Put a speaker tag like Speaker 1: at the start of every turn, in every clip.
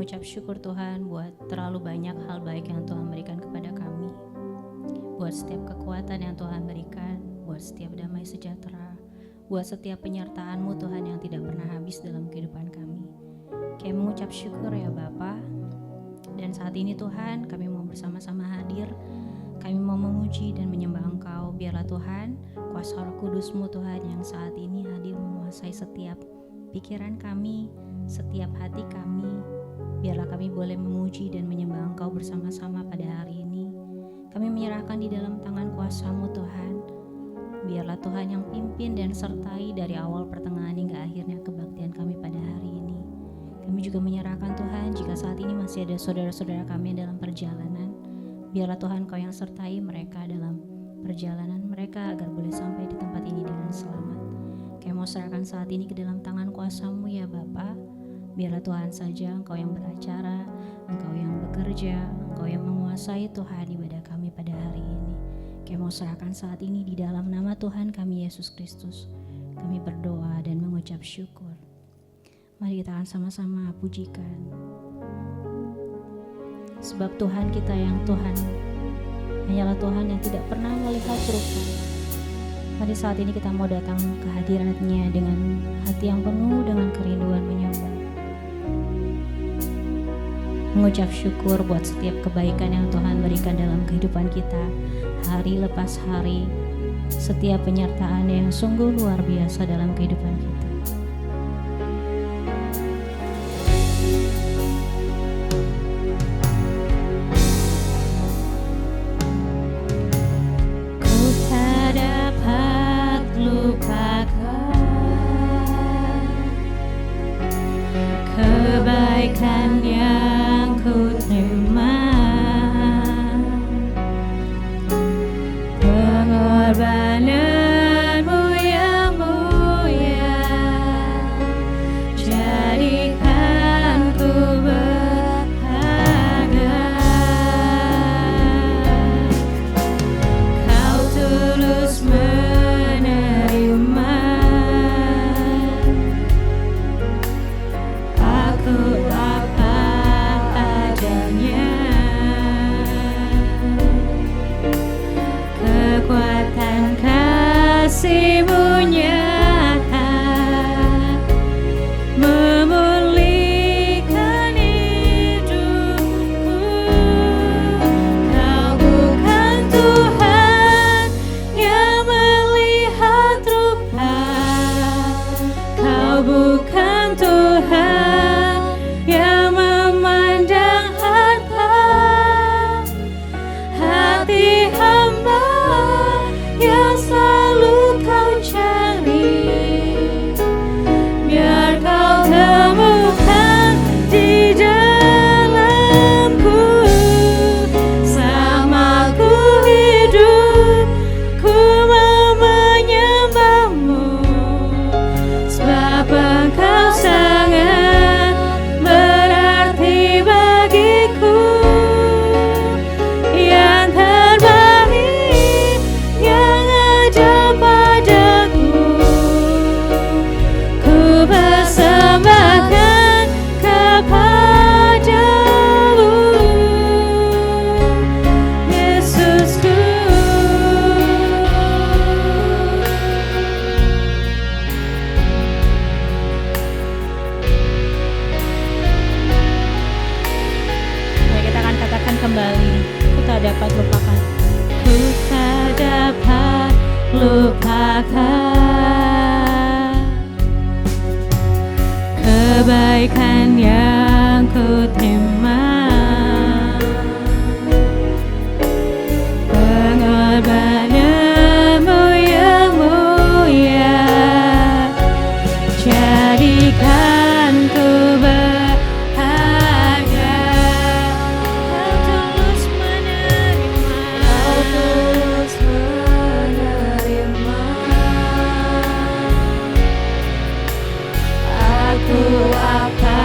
Speaker 1: mengucap syukur Tuhan buat terlalu banyak hal baik yang Tuhan berikan kepada kami. Buat setiap kekuatan yang Tuhan berikan, buat setiap damai sejahtera, buat setiap penyertaan-Mu Tuhan yang tidak pernah habis dalam kehidupan kami. Kami mengucap syukur ya Bapa. Dan saat ini Tuhan, kami mau bersama-sama hadir. Kami mau memuji dan menyembah Engkau. Biarlah Tuhan, kuasa Roh Kudus-Mu Tuhan yang saat ini hadir menguasai setiap pikiran kami, setiap hati kami. Biarlah kami boleh memuji dan menyembah Engkau bersama-sama pada hari ini. Kami menyerahkan di dalam tangan kuasa-Mu Tuhan. Biarlah Tuhan yang pimpin dan sertai dari awal pertengahan hingga akhirnya kebaktian kami pada hari ini. Kami juga menyerahkan Tuhan jika saat ini masih ada saudara-saudara kami dalam perjalanan. Biarlah Tuhan Kau yang sertai mereka dalam perjalanan mereka agar boleh sampai di tempat ini dengan selamat. Kami mau serahkan saat ini ke dalam tangan kuasa-Mu ya Bapa. Biarlah Tuhan saja Engkau yang beracara, Engkau yang bekerja, Engkau yang menguasai Tuhan ibadah kami pada hari ini. Kami mau serahkan saat ini di dalam nama Tuhan kami Yesus Kristus. Kami berdoa dan mengucap syukur. Mari kita akan sama-sama pujikan. Sebab Tuhan kita yang Tuhan hanyalah Tuhan yang tidak pernah melihat rupa. Mari saat ini kita mau datang ke hadirat-Nya dengan hati yang penuh dengan kerinduan menyembah. Mengucap syukur buat setiap kebaikan yang Tuhan berikan dalam kehidupan kita hari lepas hari. Setiap penyertaan yang sungguh luar biasa dalam kehidupan kita.
Speaker 2: Kebaikan yang ku terima, pengorbanan-Mu yang mulia, jadikan ku berharga. Kau tulus menerima aku apa adanya. Kekuatan kasih-Mu nyata memulihkan hidupku. Kau bukan Tuhan yang melihat rupa, Kau bukan Tuhan yang memandang harta. Hati hamba yang selalu Kau cari, biar Kau temukan di dalamku. Selama ku hidup, ku mau menyembah-Mu, sebab Engkau sangat berarti bagiku. Yang terbaik yang ada padaku, ku persembahkan kepadamu, Yesusku.
Speaker 1: Mari kita akan katakan kembali, ku tak dapat lupakan.
Speaker 2: Ku tak dapat lupakan kebaikan yang ku terima, pengorbanan-Mu yang mulia, jadikan ku berharga. Kau tulus menerima, aku apa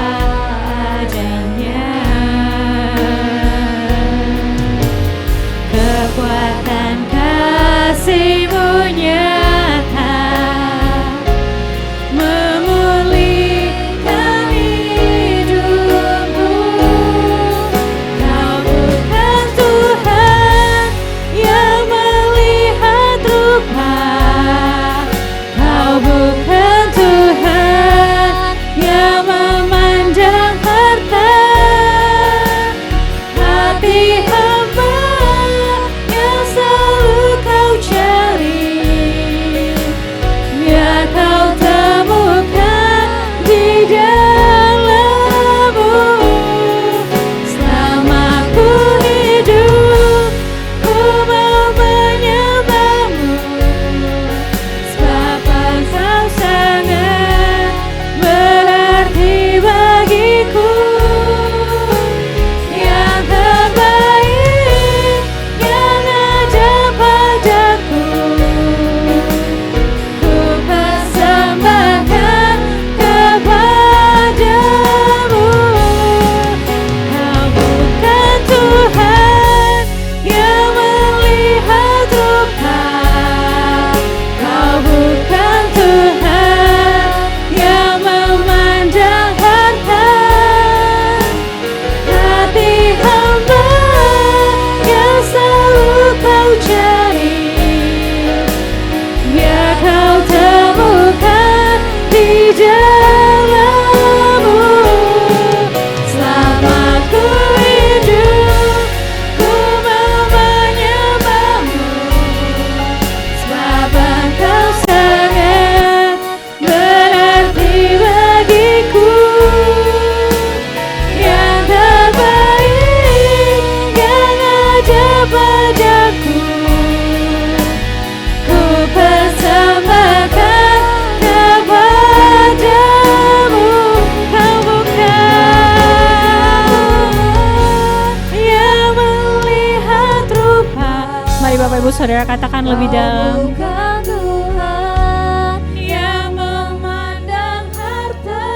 Speaker 1: saudara katakan lebih dalam.
Speaker 2: Bukan Tuhan yang memandang harta,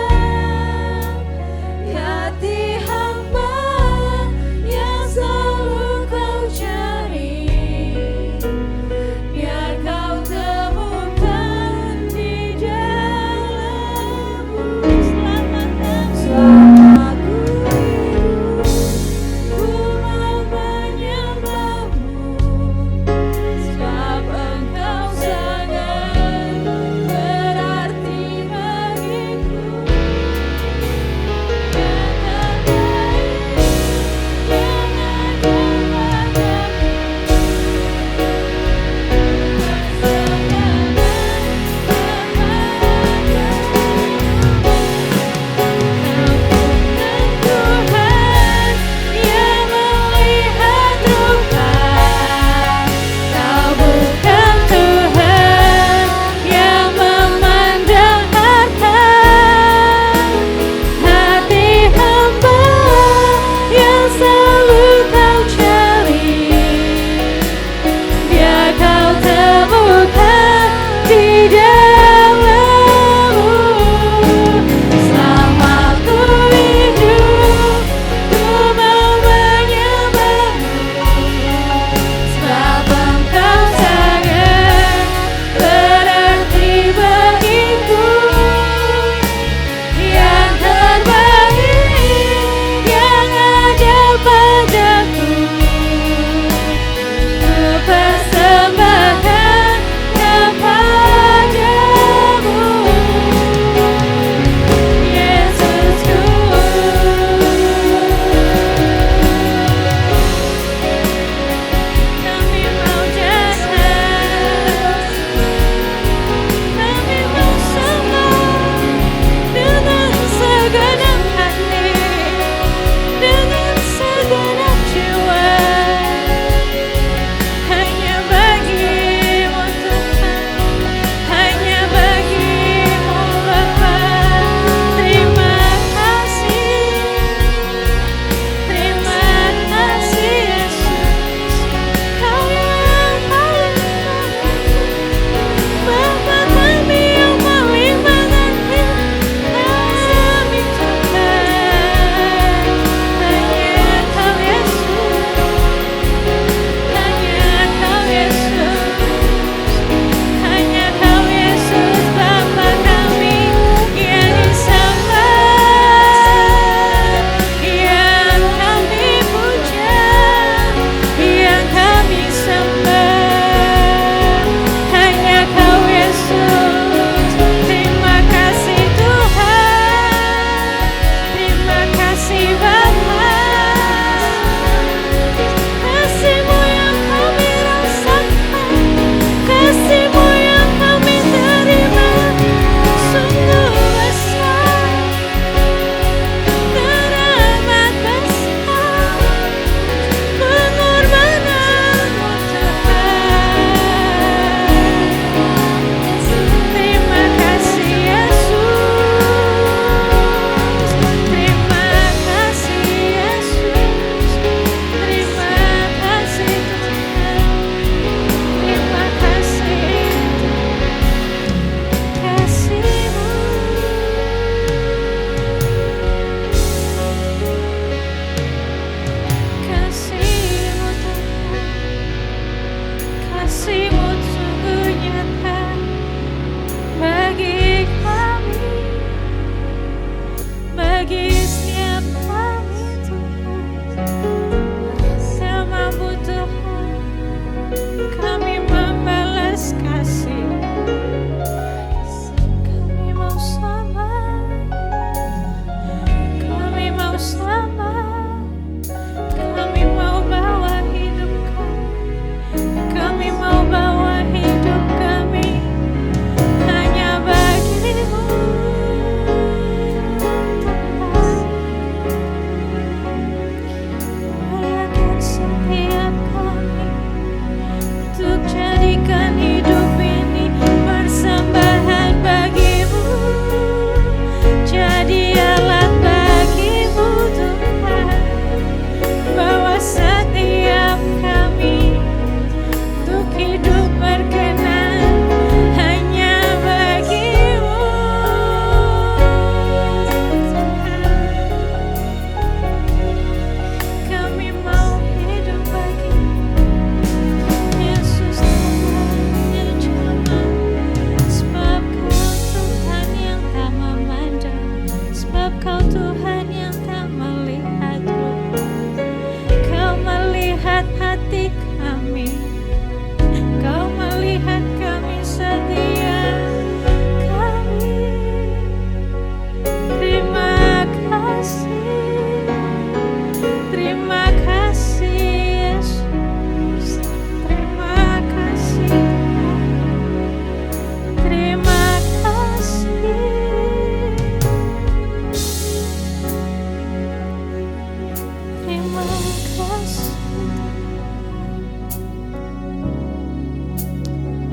Speaker 2: hati hamba yang selalu kau cari. Biar kau temukan di dalammu selamatkan selama ku hidup. Ku mau menyembahmu, sebab Engkau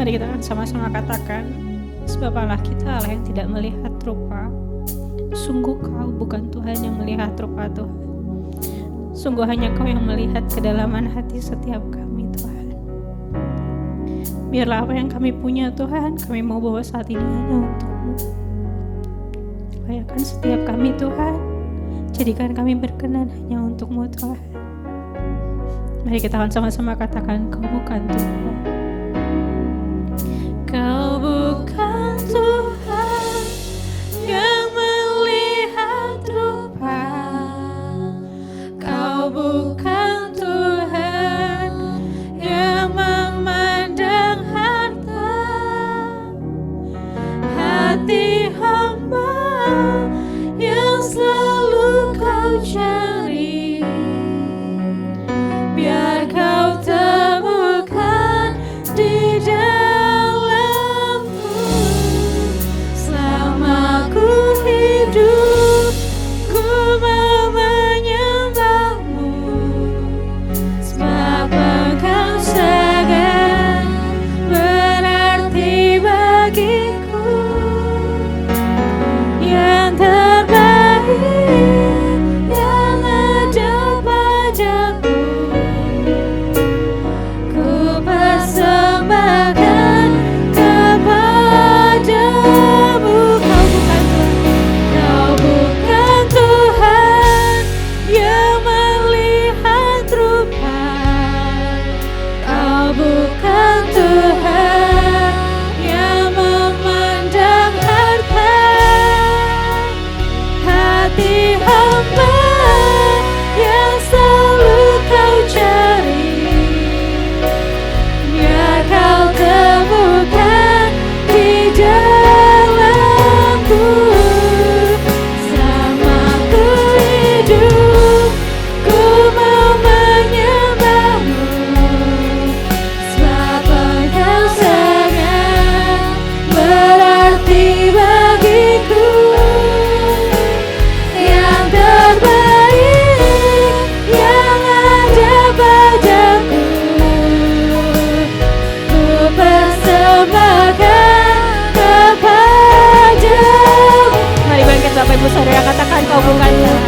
Speaker 1: Mari kita akan sama-sama katakan, sebab Allah kita Allah yang tidak melihat rupa. Sungguh Kau bukan Tuhan yang melihat rupa Tuhan. Sungguh hanya Kau yang melihat kedalaman hati setiap kami Tuhan. Biarlah apa yang kami punya Tuhan, kami mau bawa saat ini hanya untuk-Mu. Layakan setiap kami Tuhan, jadikan kami berkenan hanya untuk-Mu Tuhan. Mari kita akan sama-sama katakan, Kau bukan Tuhan. Kau bukan Tuhan yang melihat rupa. Kau bukan Tuhan yang memandang harta. Hati hamba yang selalu Kau cari, biar Kau temukan di dalamku. Selama ku hidup, ku mau menyembah-Mu, sebab Engkau sangat berarti bagiku. Yang terbaik yang ada padaku, ku persembahkan kepadamu. Kau bukan Tuhan yang melihat rupa. Kau bukan Tuhan yang memandang harta. Hati hamba yang selalu Kau cari, biar Kau temukan di dalamku. Selama ku hidup, ku mau menyembah-Mu, sebab Engkau sangat berarti bagiku. Yang terbaik yang ada padaku, ku persembahkan kepadamu. Mari bangkit Bapak Ibu Saudara, katakan Kau bukan Tuhan.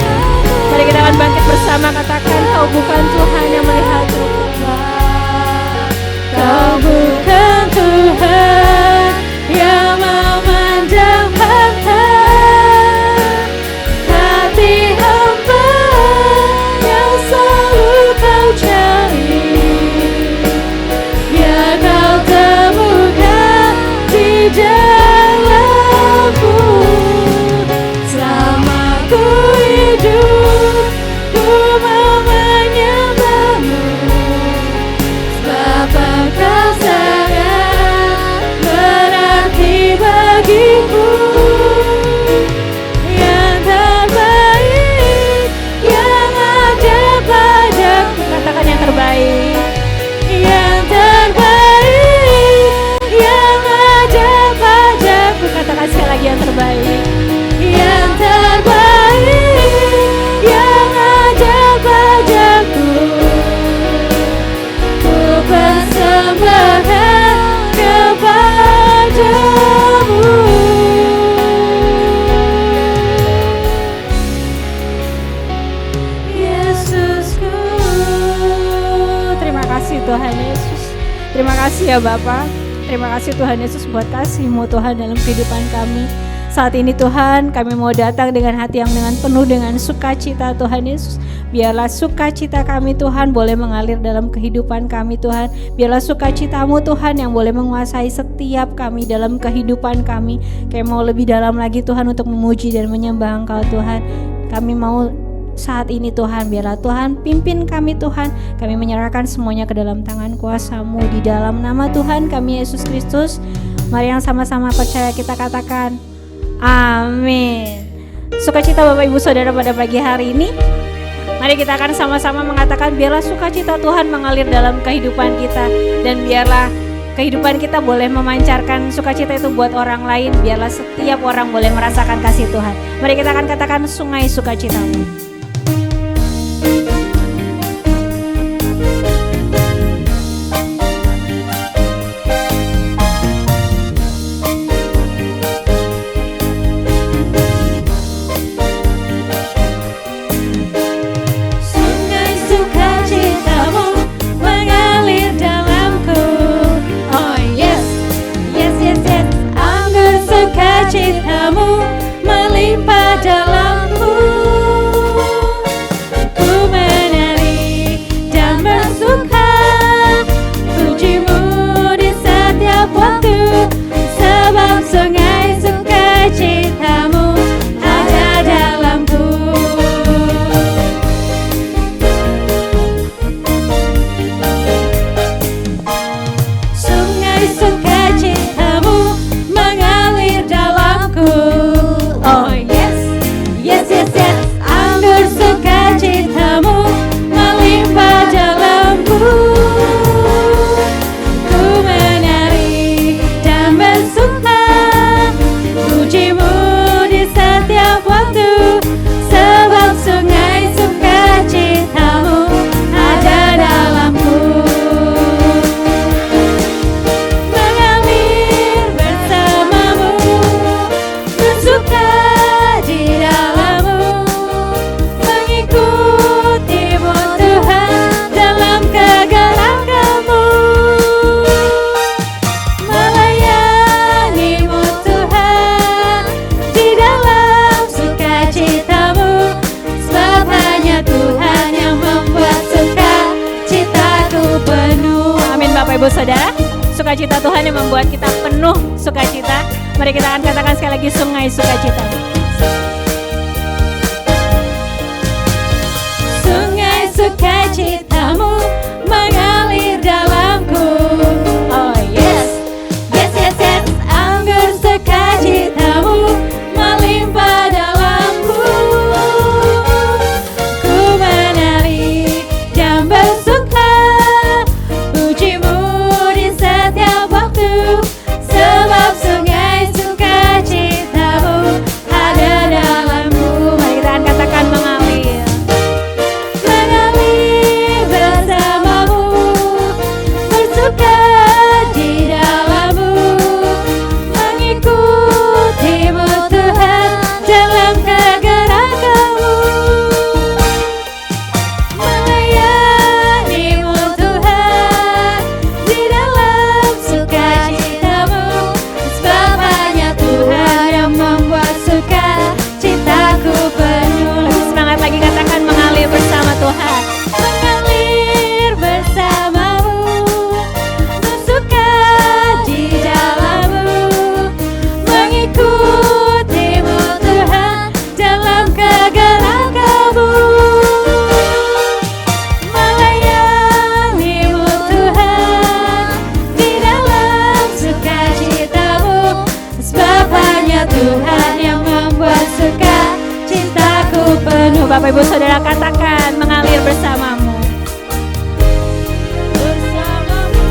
Speaker 1: Mari kita akan bangkit bersama, katakan Kau bukan Tuhan yang melihat rupa. Kau bukan Tuhan yang memandang harta. Hati hamba yang selalu Kau cari, biar Kau temukan di dalamku. Selama ku hidup, ku mau menyembah-Mu, sebab Engkau sangat berarti bagiku. Yang terbaik yang ada padaku, katakan yang terbaik. Yang terbaik yang ada padaku, katakan sekali lagi yang terbaik. Yang terbaik yang ada padaku, ku persembahkan kepadamu. Yesusku. Terima kasih Tuhan Yesus. Terima kasih ya Bapa. Terima kasih Tuhan Yesus buat kasih-Mu Tuhan dalam kehidupan kami. Saat ini Tuhan, kami mau datang dengan hati yang penuh dengan sukacita Tuhan Yesus. Biarlah sukacita kami Tuhan boleh mengalir dalam kehidupan kami Tuhan. Biarlah sukacita-Mu Tuhan yang boleh menguasai setiap kami dalam kehidupan kami. Kami mau lebih dalam lagi Tuhan untuk memuji dan menyembah Engkau Tuhan. Kami mau saat ini Tuhan, biarlah Tuhan pimpin kami Tuhan. Kami menyerahkan semuanya ke dalam tangan kuasa-Mu. Di dalam nama Tuhan kami Yesus Kristus, mari yang sama-sama percaya kita katakan amin. Sukacita Bapak Ibu Saudara pada pagi hari ini. Mari kita akan sama-sama mengatakan biarlah sukacita Tuhan mengalir dalam kehidupan kita. Dan biarlah kehidupan kita boleh memancarkan sukacita itu buat orang lain. Biarlah setiap orang boleh merasakan kasih Tuhan. Mari kita akan katakan sungai sukacita-Mu.
Speaker 2: Tuhan yang membuat sukacitaku penuh.
Speaker 1: Amin Bapak Ibu Saudara. Sukacita Tuhan yang membuat kita penuh sukacita. Mari kita akan katakan sekali lagi, sungai sukacita.
Speaker 2: Sungai sukacitamu mengalir dalamku.
Speaker 1: Oh yes.
Speaker 2: Yes, yes, yes. Anggur sukacitamu melimpah dalamku. Ku menari dan bersuka, pujimu di setiap waktu. Sebab sungai sukacitamu ada dalamku.
Speaker 1: Mari kita akan katakan mengalir.
Speaker 2: Mengalir bersamamu, bersuka di dalammu, mengikutimu Tuhan dalam kegerakanmu, melayanimu Tuhan di dalam sukacitamu. Sebab hanya Tuhan yang membuat sukacitaku penuh.
Speaker 1: Lebih semangat lagi katakan mengalir bersama Tuhan.
Speaker 2: Mengalir bersamamu, bersuka di dalammu, mengikutimu Tuhan dalam kegerakanmu, melayanimu Tuhan di dalam sukacitamu. Sebab hanya Tuhan yang membuat sukacitaku penuh.
Speaker 1: Bapak Ibu Saudara katakan mengalir bersamamu.
Speaker 2: Bersamamu,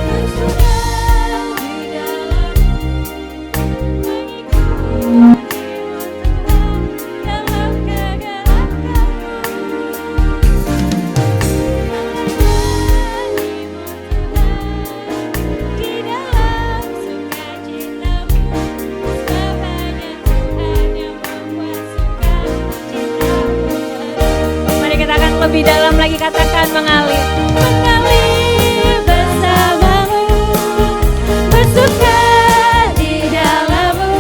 Speaker 2: bersuka di dalammu, dalam kegerakanmu, di dalam sukacitamu. Sebab hanya Tuhan yang membuat sukacitaku penuh.
Speaker 1: Mari kita akan lebih dalam lagi katakan mengalir.
Speaker 2: Mengalir bersamamu, bersuka di dalammu,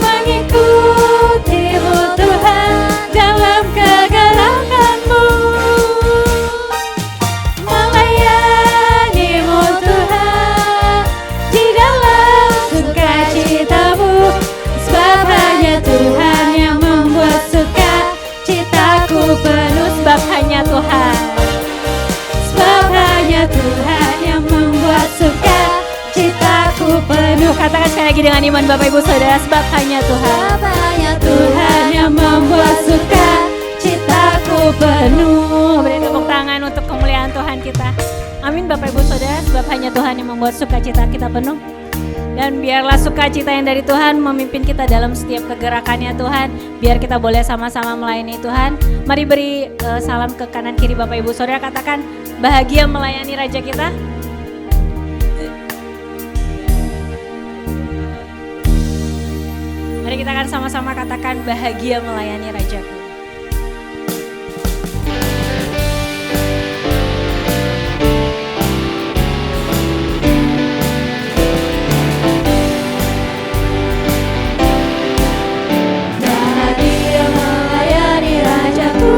Speaker 2: mengikutimu Tuhan dalam kegerakanmu, melayanimu Tuhan di dalam sukacitamu. Sebab hanya Tuhan yang membuat sukacitaku penuh.
Speaker 1: Sebab hanya Tuhan.
Speaker 2: Sebab hanya Tuhan yang membuat sukacitaku penuh.
Speaker 1: Katakan sekali lagi dengan iman Bapak Ibu Saudara, sebab hanya Tuhan.
Speaker 2: Sebab hanya Tuhan yang membuat sukacitaku penuh.
Speaker 1: Beri tepuk tangan untuk kemuliaan Tuhan kita. Amin Bapak Ibu Saudara, sebab hanya Tuhan yang membuat sukacita kita penuh. Dan biarlah sukacita yang dari Tuhan memimpin kita dalam setiap kegerakannya Tuhan. Biar kita boleh sama-sama melayani Tuhan. Mari beri salam ke kanan kiri Bapak Ibu Saudara. Katakan bahagia melayani Raja kita. Mari kita akan sama-sama katakan bahagia melayani Rajaku.
Speaker 2: Bahagia melayani Rajaku,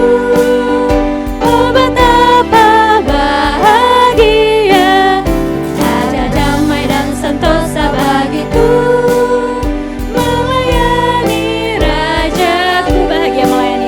Speaker 2: oh betapa bahagia, ada damai dan sentosa bagiku, melayani Rajaku.
Speaker 1: Bahagia melayani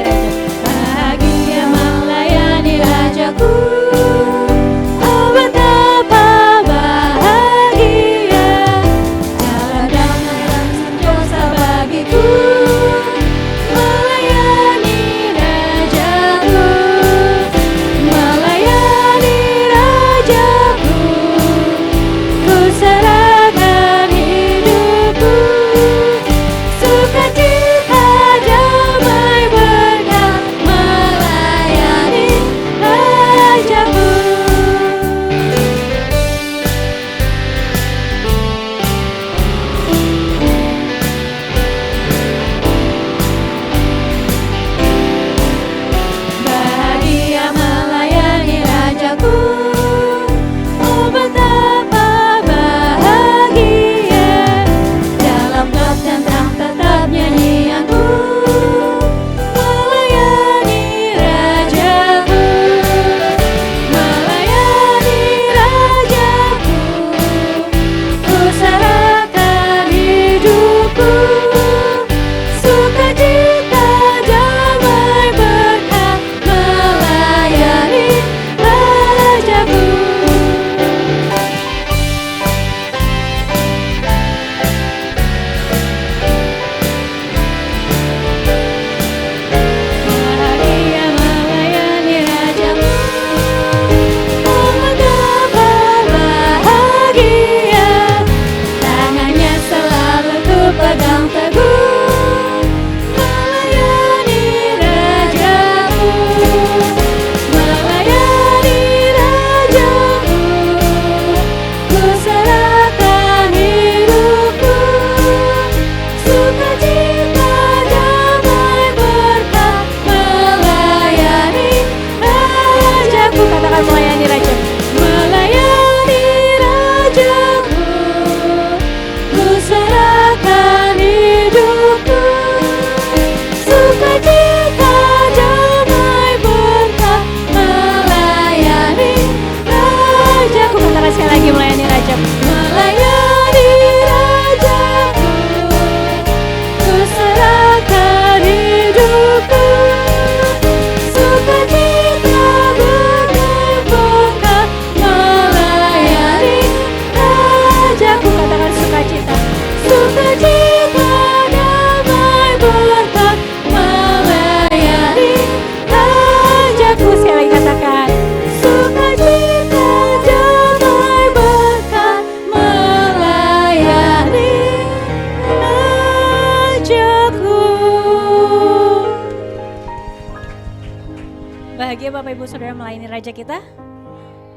Speaker 1: Bahagia Bapak Ibu Saudara melayani Raja kita.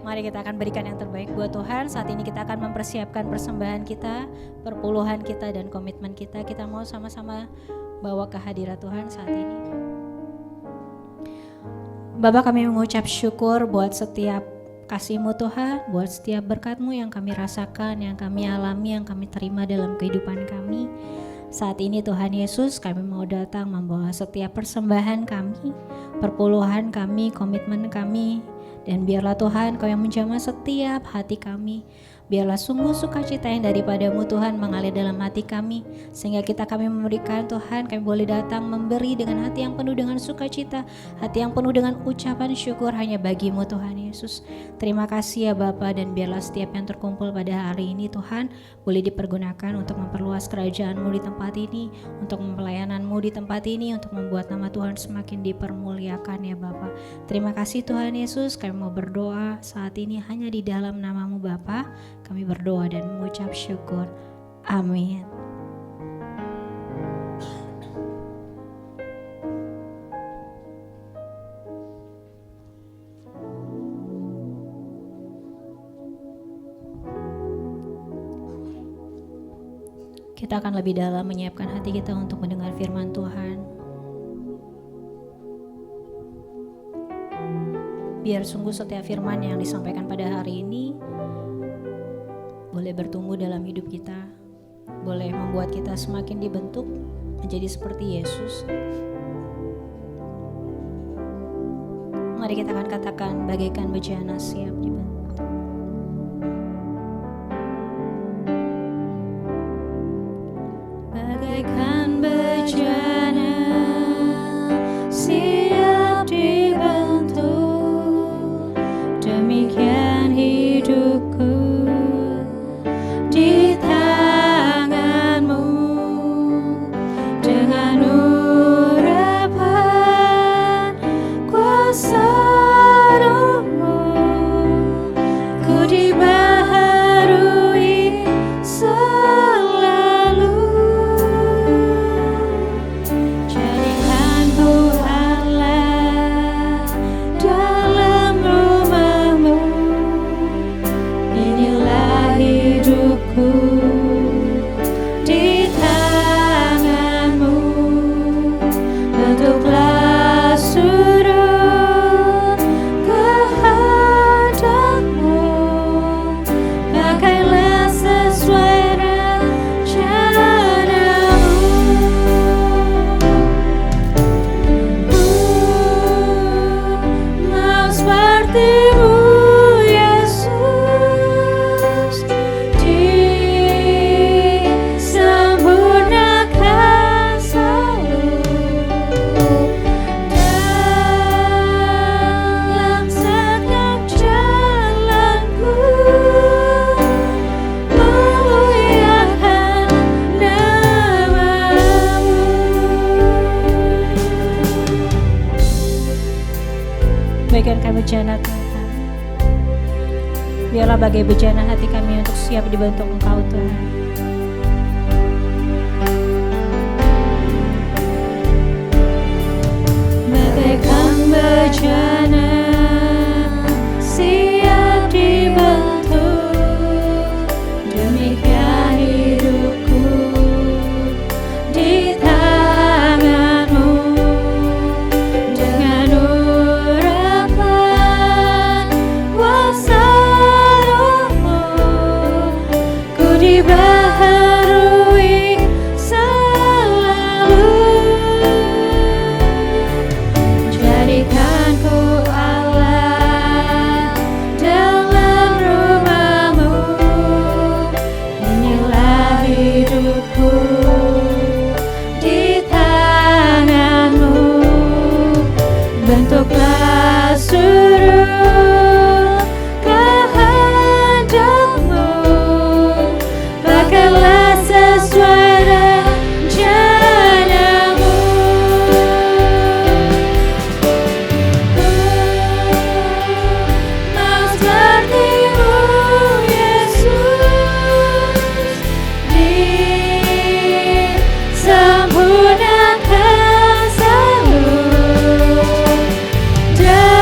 Speaker 1: Mari kita akan berikan yang terbaik buat Tuhan. Saat ini kita akan mempersiapkan persembahan kita, perpuluhan kita dan komitmen kita. Kita mau sama-sama bawa ke hadirat Tuhan saat ini. Bapak, kami mengucap syukur buat setiap kasih-Mu Tuhan, buat setiap berkat-Mu yang kami rasakan, yang kami alami, yang kami terima dalam kehidupan kami. Saat ini Tuhan Yesus, kami mau datang membawa setiap persembahan kami, perpuluhan kami, komitmen kami, dan biarlah Tuhan Kau yang menjamah setiap hati kami. Biarlah sungguh sukacita yang daripada-Mu Tuhan mengalir dalam hati kami, sehingga kami memberikan Tuhan, kami boleh datang memberi dengan hati yang penuh dengan sukacita, hati yang penuh dengan ucapan syukur hanya bagi-Mu Tuhan Yesus. Terima kasih ya Bapa, dan biarlah setiap yang terkumpul pada hari ini Tuhan boleh dipergunakan untuk memperluas kerajaan-Mu di tempat ini, untuk pelayanan-Mu di tempat ini, untuk membuat nama Tuhan semakin dipermuliakan ya Bapa. Terima kasih Tuhan Yesus, kami mau berdoa saat ini hanya di dalam nama-Mu Bapa. Kami berdoa dan mengucap syukur. Amin. Kita akan lebih dalam menyiapkan hati kita untuk mendengar firman Tuhan. Biar sungguh setiap firman yang disampaikan pada hari ini boleh bertumbuh dalam hidup kita, boleh membuat kita semakin dibentuk menjadi seperti Yesus. Mari kita akan katakan bagaikan bejana siap dibentuk. Bagaikan bejana siap dibentuk, demikian hidupku di tangan-Mu, dengan urapan kuasa Roh-Mu, ku dibaharui selalu. Jadikan ku Allah dalam rumah-Mu, inilah hidupku di tangan-Mu. Bentuklah surut kehendak-Mu, pakailah sesuai rencana-Mu. Mau seperti-Mu Yesus, disempurnakan selalu dalam setiap jalanku, memuliakan nama-Mu. Bagikan kami bejana Tuhan, biarlah bagai bejana hati kami untuk siap dibentuk Engkau Tuhan. Bagaikan bejana siap dibentuk, demikian hidupku di tangan-Mu, dengan urapan kuasa Roh-Mu, ku dibaharui selalu. Jadikan ku Allah dalam rumah-Mu, inilah hidupku di tangan-Mu. Bentuklah surut kehendak-Mu, pakailah sesuai rencana-Mu. Mau seperti-Mu Yesus, disempurnakan selalu dalam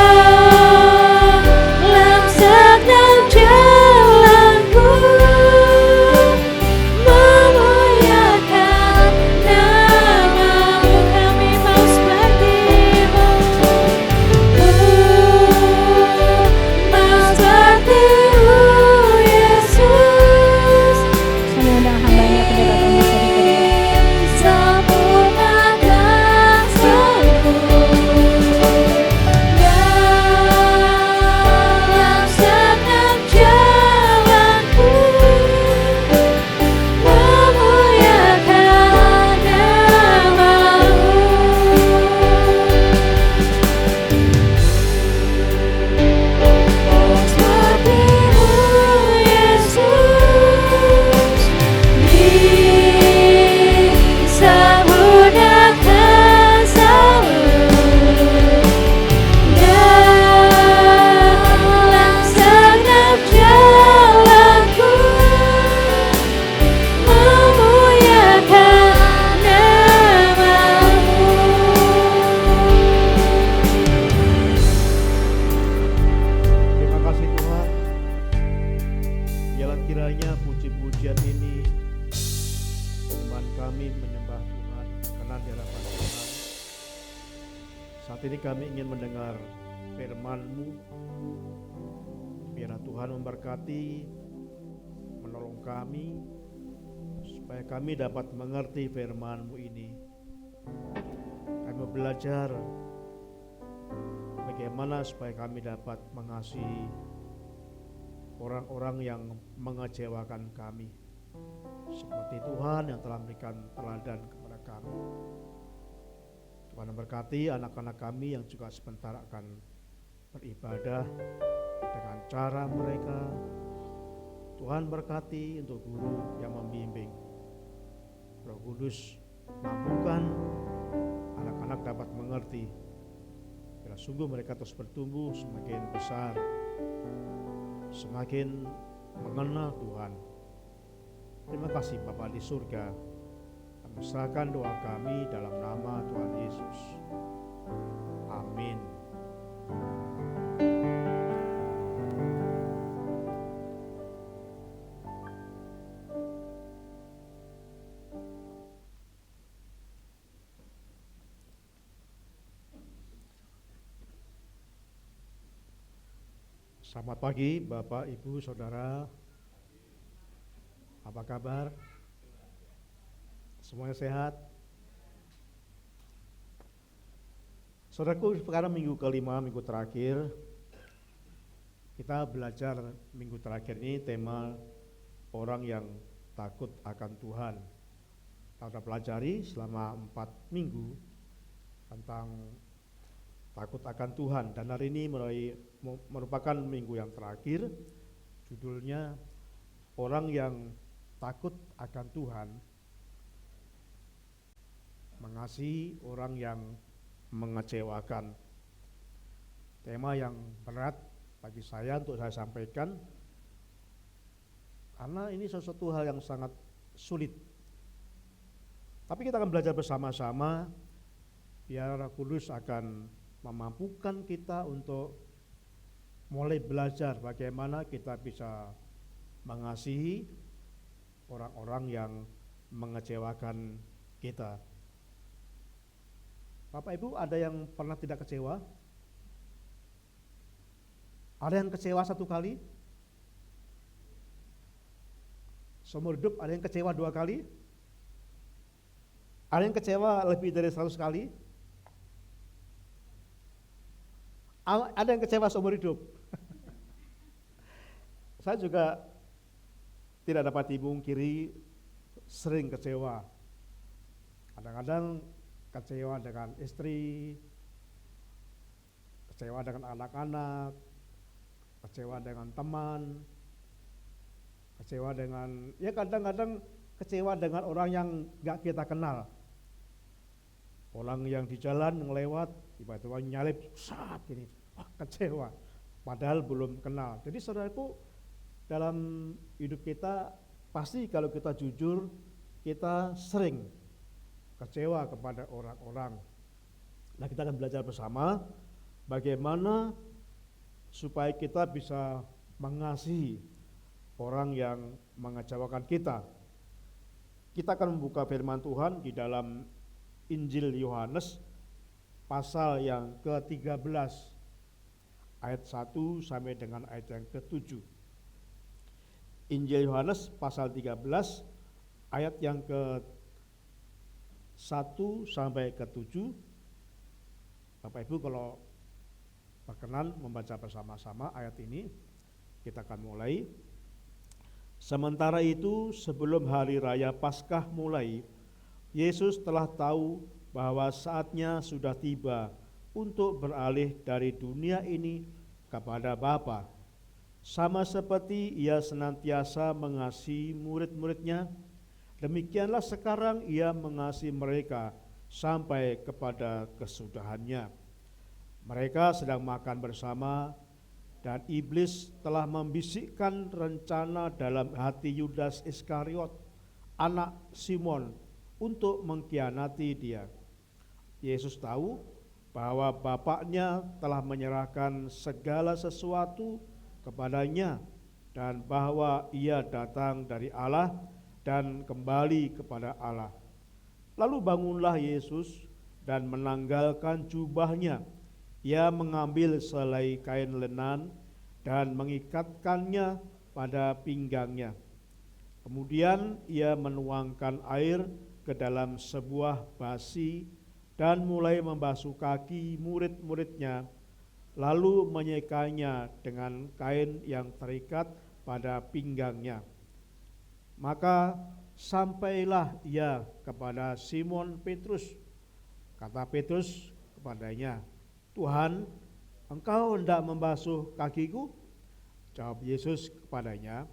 Speaker 3: Saat ini kami ingin mendengar firman-Mu. Biarlah Tuhan memberkati, menolong kami, supaya kami dapat mengerti firman-Mu ini. Kami belajar bagaimana supaya kami dapat mengasihi orang-orang yang mengecewakan kami, seperti Tuhan yang telah memberikan teladan kepada kami. Tuhan memberkati anak-anak kami yang juga sebentar akan beribadah dengan cara mereka. Tuhan berkati untuk guru yang membimbing. Roh Kudus mampukan anak-anak dapat mengerti. Bila sungguh mereka terus bertumbuh semakin besar, semakin mengenal Tuhan. Terima kasih Bapa di surga. Kami serahkan doa kami dalam nama Tuhan Yesus. Amin. Selamat pagi Bapak, Ibu, Saudara. Apa kabar? Semuanya sehat? Saudaraku, sekarang minggu kelima, minggu terakhir. Kita belajar minggu terakhir ini tema orang yang takut akan Tuhan. Kita sudah pelajari selama 4 minggu tentang takut akan Tuhan, dan hari ini merupakan minggu yang terakhir. Judulnya orang yang takut akan Tuhan, mengasihi orang yang mengecewakan. Tema yang berat bagi saya untuk saya sampaikan, karena ini sesuatu hal yang sangat sulit. Tapi kita akan belajar bersama-sama, biar Roh Kudus akan memampukan kita untuk mulai belajar bagaimana kita bisa mengasihi orang-orang yang mengecewakan kita. Bapak Ibu, ada yang pernah tidak kecewa? Ada yang kecewa 1 kali? Seumur hidup ada yang kecewa 2 kali? Ada yang kecewa lebih dari 100 kali? Ada yang kecewa seumur hidup? Saya juga tidak dapat dipungkiri sering kecewa. Kadang-kadang kecewa dengan istri, kecewa dengan anak-anak, kecewa dengan teman, kecewa dengan, ya kadang-kadang kecewa dengan orang yang gak kita kenal. Orang yang di jalan ngelewat, tiba-tiba nyalip, saat ini, wah kecewa, padahal belum kenal. Jadi saudaraku, dalam hidup kita pasti kalau kita jujur, kita sering kecewa kepada orang-orang. Nah, kita akan belajar bersama bagaimana supaya kita bisa mengasihi orang yang mengecewakan kita. Kita akan membuka firman Tuhan di dalam Injil Yohanes pasal yang ke-13 ayat 1 sampai dengan ayat yang ke-7. Injil Yohanes pasal 13 ayat yang ke-1 sampai ke-7. Bapak Ibu kalau berkenan membaca bersama-sama ayat ini, kita akan mulai. Sementara itu, sebelum hari raya Paskah mulai, Yesus telah tahu bahwa saatnya sudah tiba untuk beralih dari dunia ini kepada Bapa. Sama seperti ia senantiasa mengasihi murid-muridnya, demikianlah sekarang ia mengasihi mereka sampai kepada kesudahannya. Mereka sedang makan bersama, dan iblis telah membisikkan rencana dalam hati Yudas Iskariot, anak Simon, untuk mengkhianati dia. Yesus tahu bahwa Bapaknya telah menyerahkan segala sesuatu kepadanya, dan bahwa ia datang dari Allah dan kembali kepada Allah. Lalu bangunlah Yesus dan menanggalkan jubahnya. Ia mengambil selai kain lenan dan mengikatkannya pada pinggangnya. Kemudian ia menuangkan air ke dalam sebuah basi dan mulai membasuh kaki murid-muridnya, lalu menyekanya dengan kain yang terikat pada pinggangnya. Maka sampailah ia kepada Simon Petrus. Kata Petrus kepadanya, "Tuhan, engkau hendak membasuh kakiku?" Jawab Yesus kepadanya,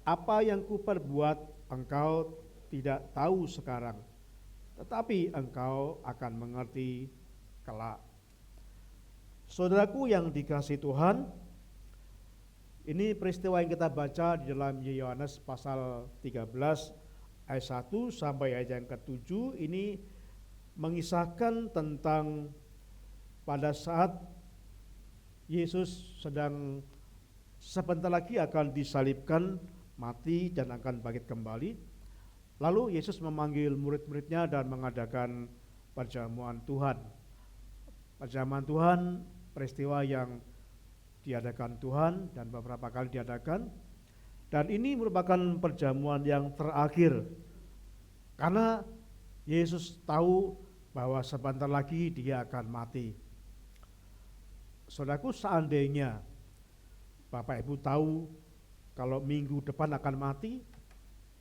Speaker 3: "Apa yang kuperbuat engkau tidak tahu sekarang, tetapi engkau akan mengerti kelak." Saudaraku yang dikasihi Tuhan, ini peristiwa yang kita baca di dalam Yohanes pasal 13 ayat 1 sampai ayat yang ke-7 ini mengisahkan tentang pada saat Yesus sedang sebentar lagi akan disalibkan, mati dan akan bangkit kembali. Lalu Yesus memanggil murid-muridnya dan mengadakan perjamuan Tuhan. Perjamuan Tuhan, peristiwa yang diadakan Tuhan dan beberapa kali diadakan. Dan ini merupakan perjamuan yang terakhir. Karena Yesus tahu bahwa sebentar lagi dia akan mati. Saudaraku, seandainya Bapak Ibu tahu kalau minggu depan akan mati,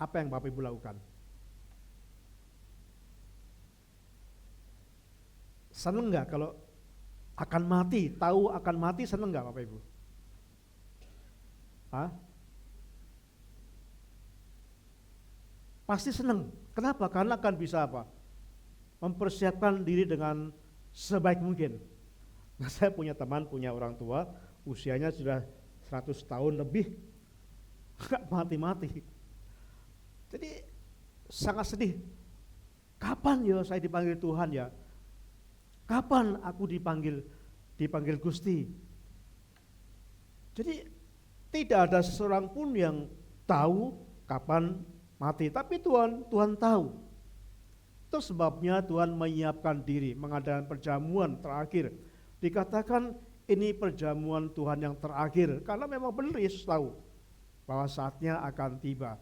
Speaker 3: apa yang Bapak Ibu lakukan? Seneng nggak kalau akan mati, tahu akan mati, seneng nggak Bapak Ibu? Hah? Pasti seneng. Kenapa? Karena akan bisa apa? Mempersiapkan diri dengan sebaik mungkin. Nah, saya punya teman, punya orang tua, usianya sudah 100 tahun lebih, nggak mati-mati. Jadi sangat sedih. Kapan ya saya dipanggil Tuhan ya? Kapan aku dipanggil Gusti? Jadi tidak ada seorang pun yang tahu kapan mati, tapi Tuhan tahu. Itu sebabnya Tuhan menyiapkan diri, mengadakan perjamuan terakhir. Dikatakan ini perjamuan Tuhan yang terakhir, karena memang benar Yesus tahu bahwa saatnya akan tiba.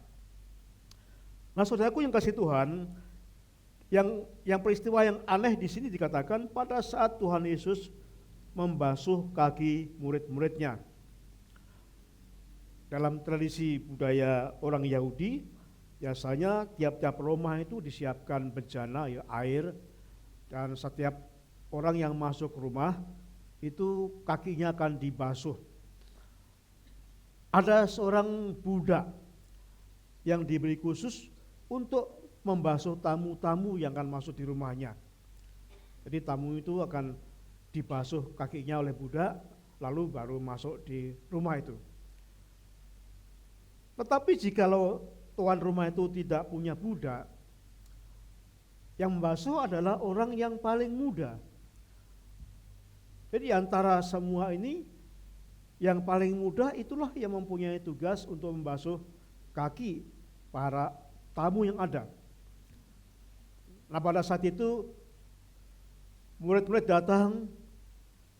Speaker 3: Nah, saudaraku yang kasih Tuhan, yang peristiwa yang aneh di sini dikatakan pada saat Tuhan Yesus membasuh kaki murid-muridnya. Dalam tradisi budaya orang Yahudi, biasanya tiap-tiap rumah itu disiapkan bejana, ya, air, dan setiap orang yang masuk rumah itu kakinya akan dibasuh. Ada seorang budak yang diberi khusus untuk membasuh tamu-tamu yang akan masuk di rumahnya. Jadi tamu itu akan dibasuh kakinya oleh budak, lalu baru masuk di rumah itu. Tetapi jikalau tuan rumah itu tidak punya budak, yang membasuh adalah orang yang paling muda. Jadi antara semua ini, yang paling muda itulah yang mempunyai tugas untuk membasuh kaki para tamu yang ada. Nah, pada saat itu murid-murid datang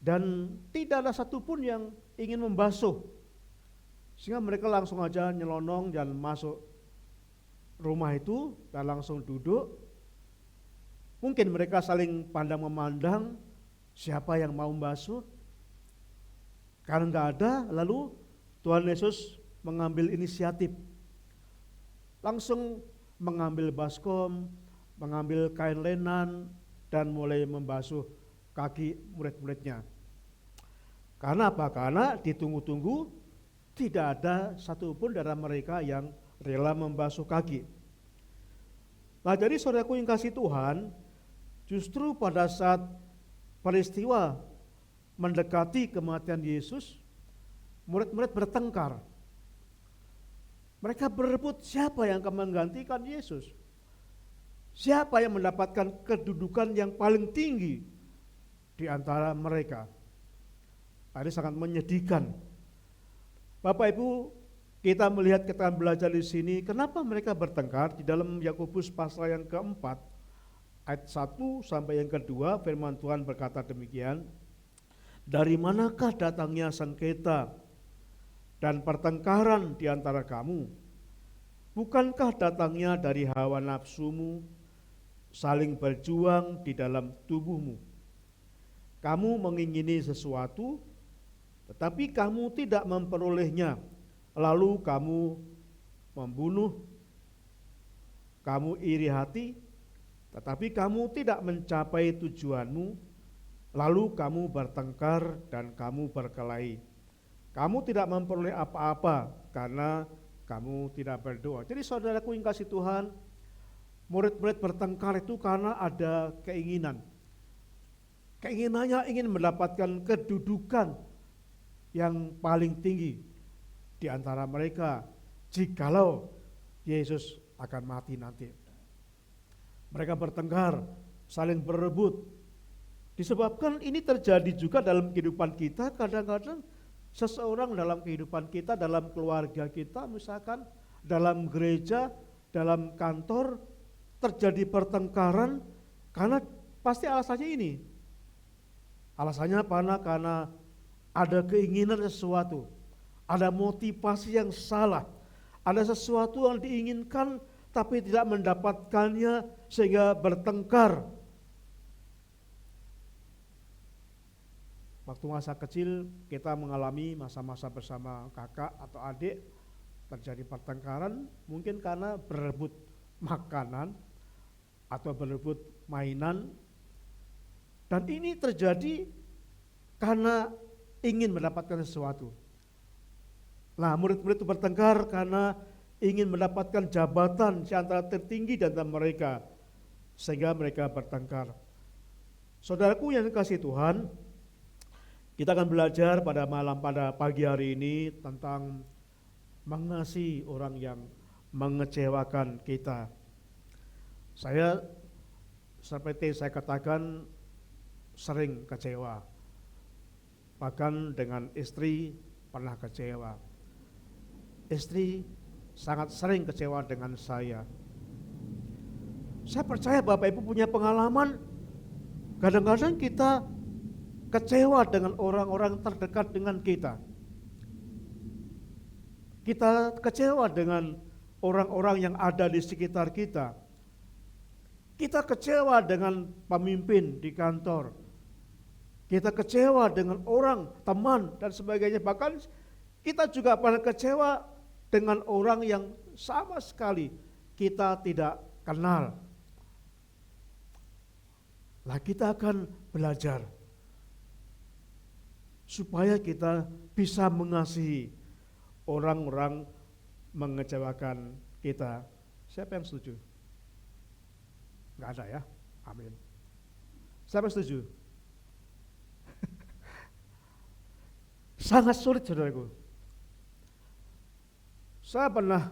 Speaker 3: dan tidak ada satupun yang ingin membasuh, sehingga mereka langsung aja nyelonong dan masuk rumah itu dan langsung duduk. Mungkin mereka saling pandang memandang, siapa yang mau membasuh? Karena nggak ada, lalu Tuhan Yesus mengambil inisiatif, langsung mengambil baskom, mengambil kain lenan, dan mulai membasuh kaki murid-muridnya. Karena apa? Karena ditunggu-tunggu tidak ada satupun dari mereka yang rela membasuh kaki. Nah, jadi saudaraku yang kasih Tuhan, justru pada saat peristiwa mendekati kematian Yesus, murid-murid bertengkar. Mereka berebut siapa yang akan menggantikan Yesus. Siapa yang mendapatkan kedudukan yang paling tinggi di antara mereka. Ini sangat menyedihkan. Bapak Ibu, kita melihat, kita belajar di sini, kenapa mereka bertengkar. Di dalam Yakobus pasal yang keempat, ayat 1 sampai yang kedua, firman Tuhan berkata demikian, dari manakah datangnya sengketa dan pertengkaran di antara kamu? Bukankah datangnya dari hawa nafsumu, saling berjuang di dalam tubuhmu? Kamu mengingini sesuatu, tetapi kamu tidak memperolehnya, lalu kamu membunuh. Kamu iri hati, tetapi kamu tidak mencapai tujuanmu, lalu kamu bertengkar dan kamu berkelahi. Kamu tidak memperoleh apa-apa karena kamu tidak berdoa. Jadi saudaraku yang kasih Tuhan, murid-murid bertengkar itu karena ada keinginan. Keinginannya ingin mendapatkan kedudukan yang paling tinggi di antara mereka jikalau Yesus akan mati nanti. Mereka bertengkar, saling berebut. Disebabkan ini terjadi juga dalam kehidupan kita, kadang-kadang seseorang dalam kehidupan kita, dalam keluarga kita, misalkan dalam gereja, dalam kantor, terjadi pertengkaran karena pasti alasannya ini. Alasannya apa? Karena ada keinginan sesuatu, ada motivasi yang salah, ada sesuatu yang diinginkan tapi tidak mendapatkannya sehingga bertengkar. Waktu masa kecil kita mengalami masa-masa bersama kakak atau adik, terjadi pertengkaran mungkin karena berebut makanan atau berebut mainan, dan ini terjadi karena ingin mendapatkan sesuatu. Nah, murid-murid itu bertengkar karena ingin mendapatkan jabatan di antara tertinggi di antara mereka, sehingga mereka bertengkar. Saudaraku yang dikasihi Tuhan, kita akan belajar pada pagi hari ini tentang mengasihi orang yang mengecewakan kita. Saya seperti saya katakan sering kecewa, bahkan dengan istri pernah kecewa. Istri sangat sering kecewa dengan saya. Saya percaya Bapak Ibu punya pengalaman, kadang-kadang kita kecewa dengan orang-orang terdekat dengan kita. Kita kecewa dengan orang-orang yang ada di sekitar kita. Kita kecewa dengan pemimpin di kantor. Kita kecewa dengan orang, teman, dan sebagainya. Bahkan kita juga pernah kecewa dengan orang yang sama sekali kita tidak kenal. Nah, kita akan belajar supaya kita bisa mengasihi orang-orang mengecewakan kita. Siapa yang setuju? Enggak ada ya? Amin. Siapa yang setuju? Sangat sulit, saudaraku. Saya pernah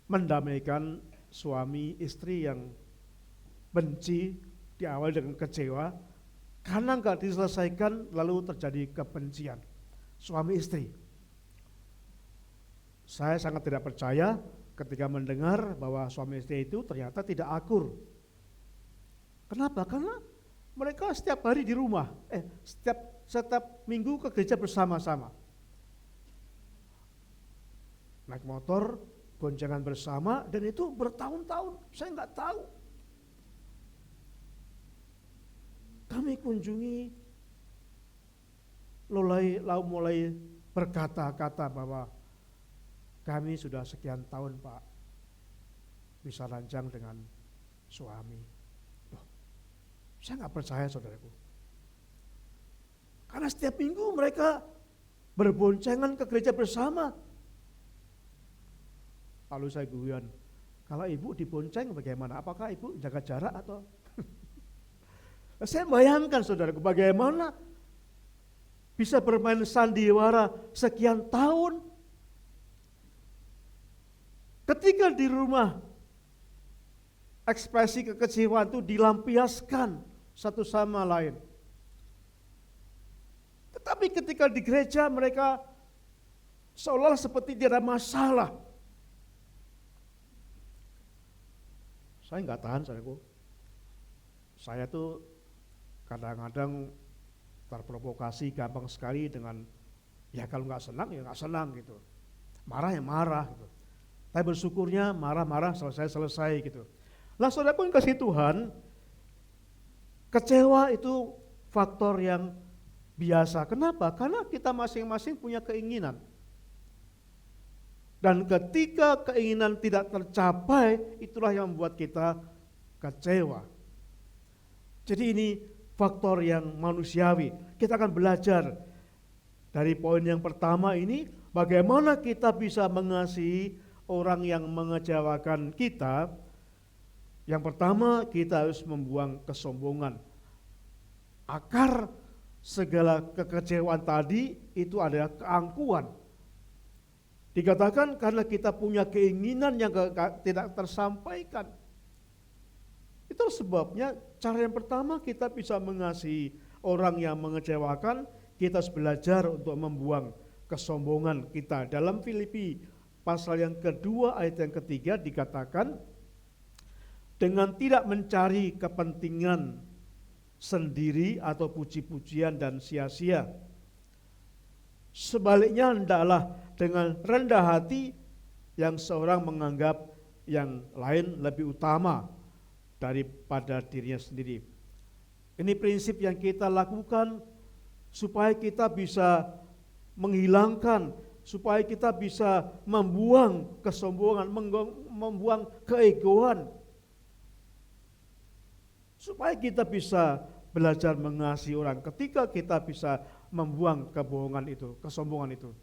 Speaker 3: mendamaikan suami istri yang benci diawali dengan kecewa karena enggak diselesaikan, lalu terjadi kebencian suami istri. Saya sangat tidak percaya ketika mendengar bahwa suami istri itu ternyata tidak akur. Kenapa? Karena mereka setiap hari di rumah, setiap minggu ke gereja bersama-sama. Naik motor, goncengan bersama, dan itu bertahun-tahun, saya nggak tahu. Kami kunjungi, mulai berkata-kata bahwa kami sudah sekian tahun Pak bisa ranjang dengan suami. Loh, saya nggak percaya saudaraku. Karena setiap minggu mereka berboncengan ke gereja bersama. Lalu saya guyon, kalau ibu dibonceng bagaimana? Apakah ibu jaga jarak atau? Saya bayangkan saudaraku bagaimana bisa bermain sandiwara sekian tahun. Ketika di rumah, ekspresi kekecewaan itu dilampiaskan satu sama lain. Tetapi ketika di gereja mereka seolah seperti tidak ada masalah. Saya nggak tahan, saudaraku. Saya tuh kadang-kadang terprovokasi gampang sekali dengan ya kalau nggak senang ya nggak senang gitu, marah ya marah gitu. Tapi bersyukurnya marah-marah selesai gitu. Lah saudara pun kasih Tuhan, kecewa itu faktor yang biasa. Kenapa? Karena kita masing-masing punya keinginan. Dan ketika keinginan tidak tercapai, itulah yang membuat kita kecewa. Jadi ini faktor yang manusiawi. Kita akan belajar dari poin yang pertama ini, bagaimana kita bisa mengasihi orang yang mengecewakan kita. Yang pertama, kita harus membuang kesombongan. Akar segala kekecewaan tadi itu adalah keangkuhan. Dikatakan karena kita punya keinginan yang tidak tersampaikan. Itu sebabnya cara yang pertama kita bisa mengasihi orang yang mengecewakan, kita harus belajar untuk membuang kesombongan kita. Dalam Filipi pasal yang kedua ayat yang ketiga dikatakan, dengan tidak mencari kepentingan sendiri atau puji-pujian dan sia-sia. Sebaliknya hendaklah dengan rendah hati yang seorang menganggap yang lain lebih utama daripada dirinya sendiri. Ini prinsip yang kita lakukan supaya kita bisa menghilangkan, supaya kita bisa membuang kesombongan, membuang keegoan, supaya kita bisa belajar mengasihi orang. Ketika kita bisa membuang kebohongan itu, kesombongan itu.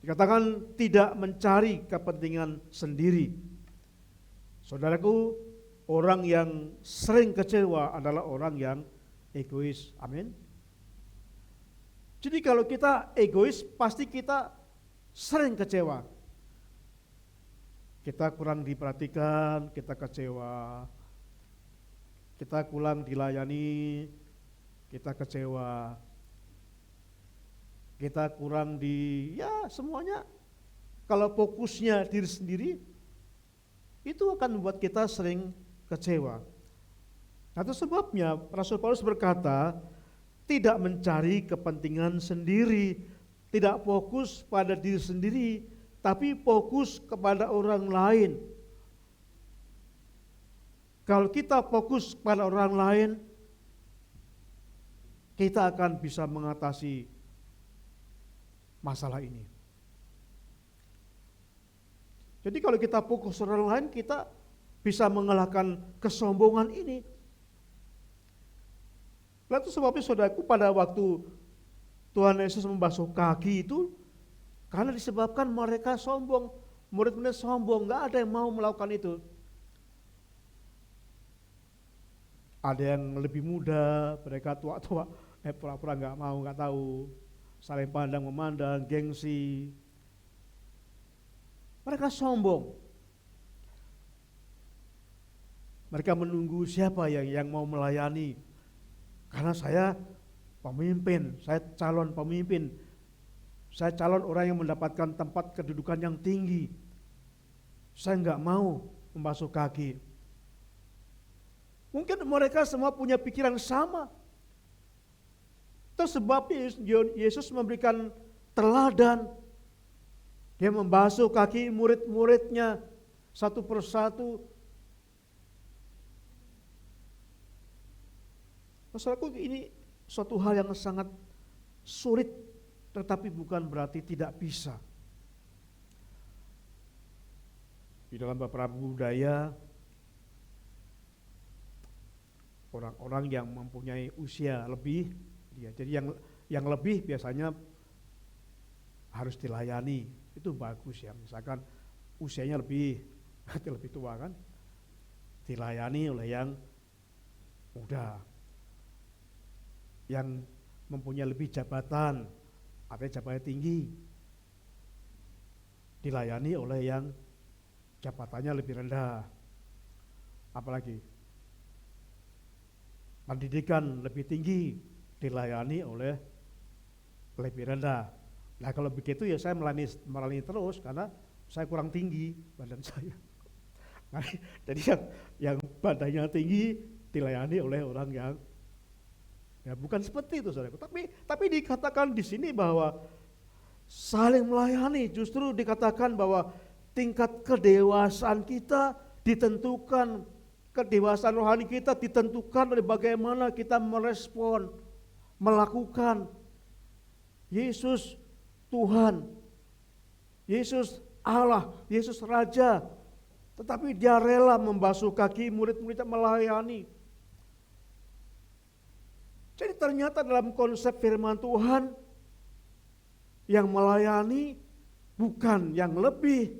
Speaker 3: Dikatakan tidak mencari kepentingan sendiri. Saudaraku, orang yang sering kecewa adalah orang yang egois. Amin. Jadi kalau kita egois, pasti kita sering kecewa. Kita kurang diperhatikan, kita kecewa. Kita kurang dilayani, kita kecewa. Kita kurang ya semuanya. Kalau fokusnya diri sendiri, itu akan membuat kita sering kecewa. Nah, itu sebabnya Rasul Paulus berkata, tidak mencari kepentingan sendiri, tidak fokus pada diri sendiri, tapi fokus kepada orang lain. Kalau kita fokus pada orang lain, kita akan bisa mengatasi masalah ini. Jadi kalau kita fokus orang lain, kita bisa mengalahkan kesombongan ini. Lalu sebabnya saudaraku, pada waktu Tuhan Yesus membasuh kaki itu, karena disebabkan mereka sombong, murid-murid sombong, gak ada yang mau melakukan itu. Ada yang lebih muda, mereka tua-tua, pura-pura gak mau, gak tahu, saling pandang memandang, gengsi. Mereka sombong. Mereka menunggu siapa yang mau melayani. Karena saya pemimpin, saya calon pemimpin, saya calon orang yang mendapatkan tempat kedudukan yang tinggi. Saya nggak mau membasuh kaki. Mungkin mereka semua punya pikiran sama. Itu sebabnya Yesus memberikan teladan. Dia membasuh kaki murid-muridnya satu persatu. Masalahku ini suatu hal yang sangat sulit, tetapi bukan berarti tidak bisa. Di dalam beberapa budaya, orang-orang yang mempunyai usia lebih, jadi yang lebih biasanya harus dilayani, itu bagus ya. Misalkan usianya lebih tua kan, dilayani oleh yang muda. Yang mempunyai lebih jabatan, artinya jabatan tinggi, dilayani oleh yang jabatannya lebih rendah. Apalagi pendidikan lebih tinggi, dilayani oleh lebih rendah. Nah kalau begitu ya saya melayani terus, karena saya kurang tinggi badan saya. Jadi yang badannya tinggi dilayani oleh orang yang ya bukan seperti itu saudaraku. Tapi dikatakan di sini bahwa saling melayani, justru dikatakan bahwa tingkat kedewasaan kita ditentukan, kedewasaan rohani kita ditentukan oleh bagaimana kita merespon, melakukan Yesus Tuhan, Yesus Allah, Yesus Raja. Tetapi dia rela membasuh kaki murid-muridnya, melayani. Jadi ternyata dalam konsep firman Tuhan, yang melayani bukan yang lebih,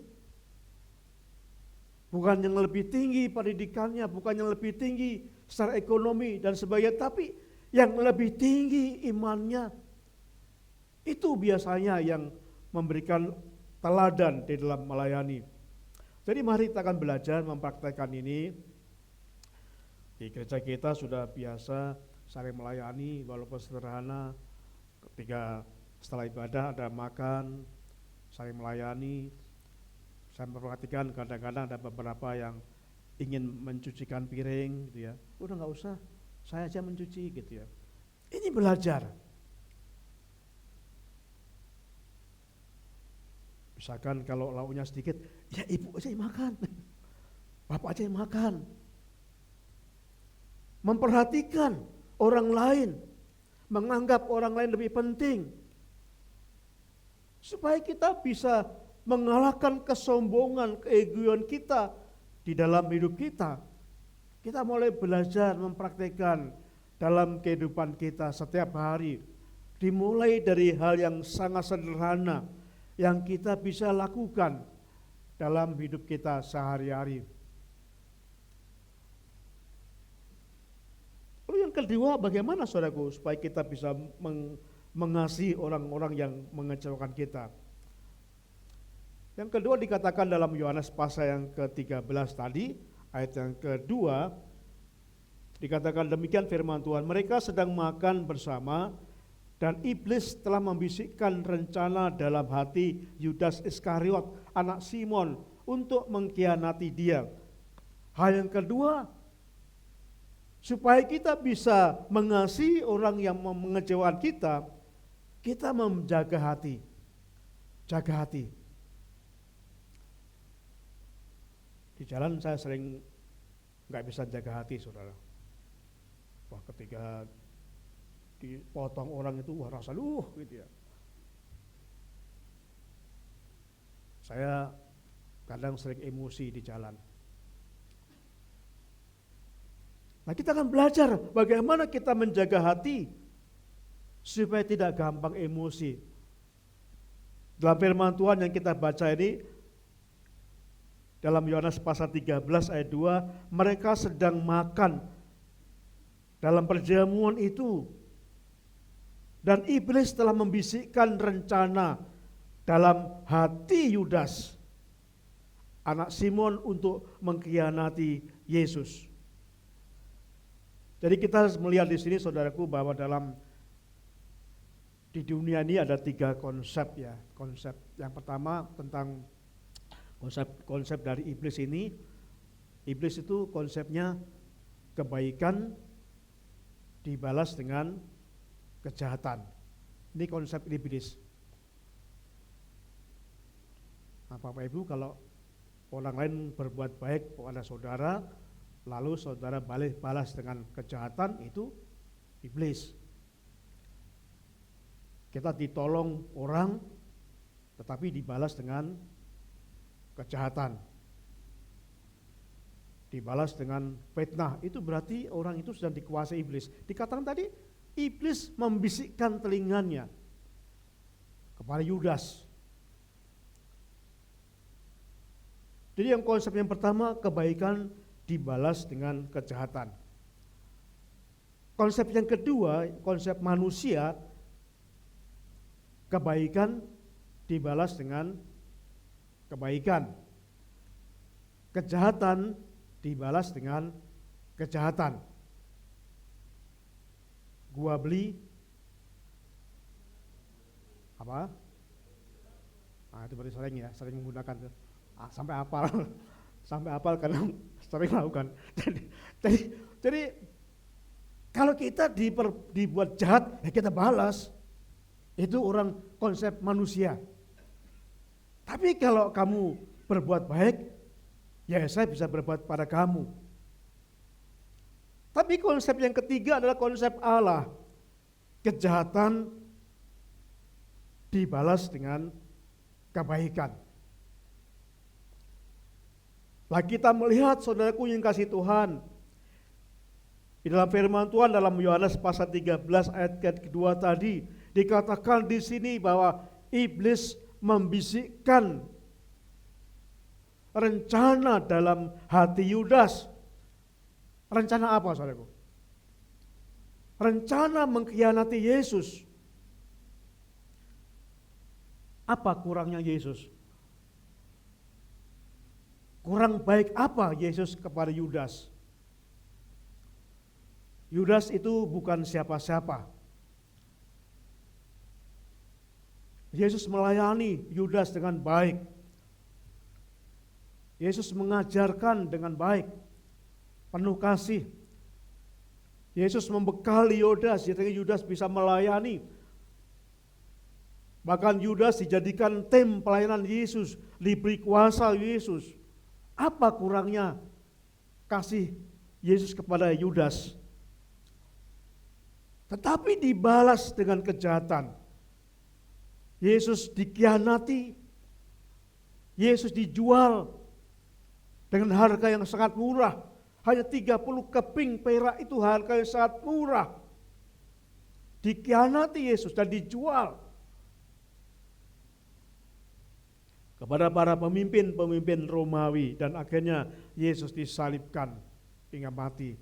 Speaker 3: bukan yang lebih tinggi pendidikannya, bukan yang lebih tinggi secara ekonomi dan sebagainya, tapi yang lebih tinggi imannya. Itu biasanya yang memberikan teladan di dalam melayani. Jadi mari kita akan belajar mempraktekkan ini. Di gereja kita sudah biasa saling melayani walaupun sederhana. Ketika setelah ibadah ada makan, saling melayani. Saya memperhatikan kadang-kadang ada beberapa yang ingin mencucikan piring gitu ya. Udah nggak usah, saya aja mencuci gitu ya. Ini belajar. Misalkan kalau lauknya sedikit, ya ibu aja yang makan, bapak aja yang makan. Memperhatikan orang lain, menganggap orang lain lebih penting. Supaya kita bisa mengalahkan kesombongan, keegoan kita di dalam hidup kita. Kita mulai belajar mempraktikkan dalam kehidupan kita setiap hari. Dimulai dari hal yang sangat sederhana yang kita bisa lakukan dalam hidup kita sehari-hari. Lalu yang kedua, bagaimana saudaraku supaya kita bisa mengasihi orang-orang yang mengecewakan kita. Yang kedua dikatakan dalam Yohanes pasal yang ke-13 tadi, ayat yang kedua, dikatakan demikian firman Tuhan, mereka sedang makan bersama dan iblis telah membisikkan rencana dalam hati Yudas Iskariot, anak Simon, untuk mengkhianati dia. Hal yang kedua, supaya kita bisa mengasihi orang yang mengecewakan kita menjaga hati. Jaga hati. Di jalan saya sering nggak bisa jaga hati, saudara. Wah, ketika dipotong orang itu, wah rasa gitu ya. Saya kadang sering emosi di jalan. Nah, kita akan belajar bagaimana kita menjaga hati supaya tidak gampang emosi. Dalam firman Tuhan yang kita baca ini, dalam Yohanes pasal 13 ayat 2, mereka sedang makan dalam perjamuan itu. Dan iblis telah membisikkan rencana dalam hati Yudas, anak Simon, untuk mengkhianati Yesus. Jadi kita melihat di sini saudaraku bahwa di dunia ini ada 3 konsep ya. Konsep yang pertama tentang konsep dari iblis ini. Iblis itu konsepnya kebaikan dibalas dengan kejahatan. Ini konsep iblis. Nah, Bapak Ibu, kalau orang lain berbuat baik kepada saudara, lalu saudara balas dengan kejahatan, itu iblis. Kita ditolong orang, tetapi dibalas dengan kejahatan. Dibalas dengan fitnah, itu berarti orang itu sedang dikuasai iblis. Dikatakan tadi, iblis membisikkan telinganya kepada Yudas. Jadi yang konsep yang pertama, kebaikan dibalas dengan kejahatan. Konsep yang kedua, konsep manusia, kebaikan dibalas dengan kebaikan. Kejahatan dibalas dengan kejahatan. Gua beli apa? Nah, itu berarti sering menggunakan sampai hafal. sampai hafal karena sering melakukan. Jadi kalau kita dibuat jahat, ya kita balas. Itu orang konsep manusia. Tapi kalau kamu berbuat baik, ya saya bisa berbuat pada kamu. Tapi konsep yang ketiga adalah konsep Allah. Kejahatan dibalas dengan kebaikan. Lagi kita melihat saudaraku yang kasih Tuhan, di dalam firman Tuhan dalam Yohanes pasal 13 ayat kedua tadi dikatakan di sini bahwa iblis membisikkan rencana dalam hati Yudas. Rencana apa saudaraku? Rencana mengkhianati Yesus. Apa kurangnya Yesus? Kurang baik apa Yesus kepada Yudas? Yudas itu bukan siapa-siapa. Yesus melayani Yudas dengan baik. Yesus mengajarkan dengan baik, penuh kasih. Yesus membekali Yudas sehingga Yudas bisa melayani. Bahkan Yudas dijadikan tim pelayanan Yesus, diberi kuasa Yesus. Apa kurangnya kasih Yesus kepada Yudas? Tetapi dibalas dengan kejahatan. Yesus dikhianati, Yesus dijual dengan harga yang sangat murah. Hanya 30 keping perak itu harga yang sangat murah. Dikhianati Yesus dan dijual kepada para pemimpin-pemimpin Romawi, dan akhirnya Yesus disalibkan hingga mati.